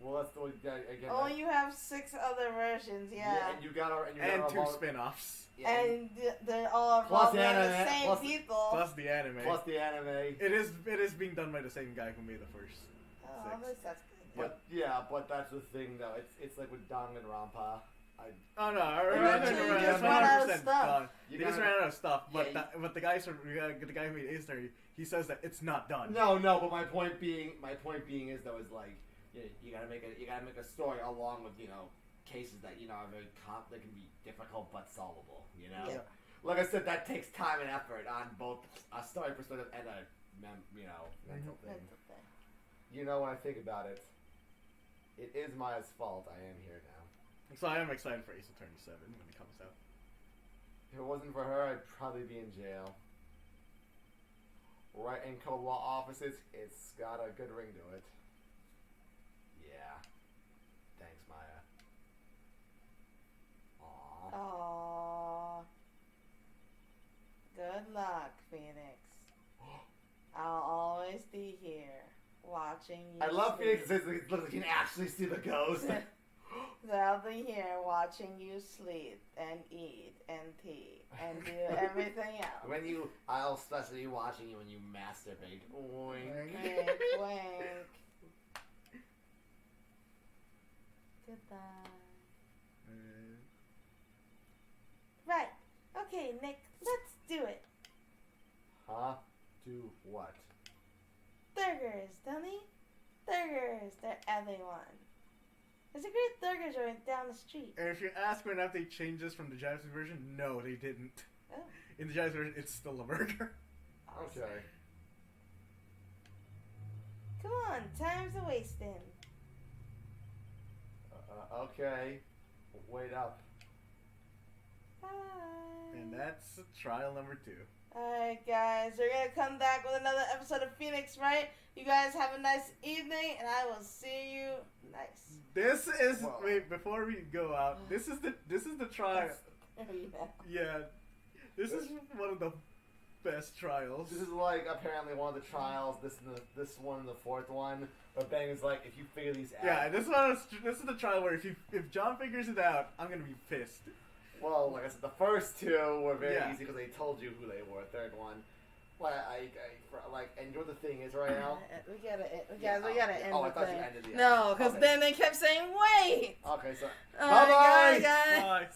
Well, that's the one again. Oh, you have 6 other versions, yeah. and you got And 2 about- spin-offs. Yeah. And they're all Plus involved by the anime, same plus- people. Plus the anime. plus the anime. It is being done by the same guy who made the first. Oh, at 6. least that's good. But yeah, but that's the thing though. It's like with Danganronpa. Oh no, Eventually you just run out of 100% stuff. done. You They just gotta- ran out of stuff, but Yeah, but the guy who made Acer, he says that it's not done. No, but my point being is though is like you gotta make a story along with cases that are very that can be difficult but solvable. Yeah. Like I said, that takes time and effort on both a story perspective and a mental thing. Mental thing. When I think about it, it is Maya's fault I am here now. So I am excited for Ace Attorney 7 when it comes out. If it wasn't for her, I'd probably be in jail. Right in code law offices, it's got a good ring to it. Yeah. Thanks, Maya. Aww. Aww. Good luck, Phoenix. I'll always be here, watching you. I love sleep. Phoenix. It looks like you can actually see the ghost. So I'll be here watching you sleep and eat and pee and do everything else. I'll especially be watching you when you masturbate. Wink, wink. Goodbye. Right. Okay, Nick, let's do it. Huh? Do what? Burgers, Tony. Burgers, they're everyone. There's a great burger joint down the street. And if you ask whether or not they changed this from the Japanese version, no, they didn't. Oh. In the Japanese version, it's still a burger. Okay. Come on, time's a wasting. Okay. Wait up. Bye. And that's trial number 2. Alright, guys, we're gonna come back with another episode of Phoenix, right? You guys have a nice evening, and I will see you nice. This is Whoa. wait before we go out. This is the trial. Yeah, this is one of the best trials. This is like apparently one of the trials. This one, the 4th one. But Bang is like, if you figure these out. Yeah, this is the trial where if John figures it out, I'm gonna be pissed. Well, like I said, the first 2 were very Yeah. easy because they told you who they were. 3rd one, well, and what the thing is right now. We gotta end Oh, I the thought you thing. ended the No, because okay. then they kept saying, wait! Okay, so Alright, Bye-bye! guys. Bye.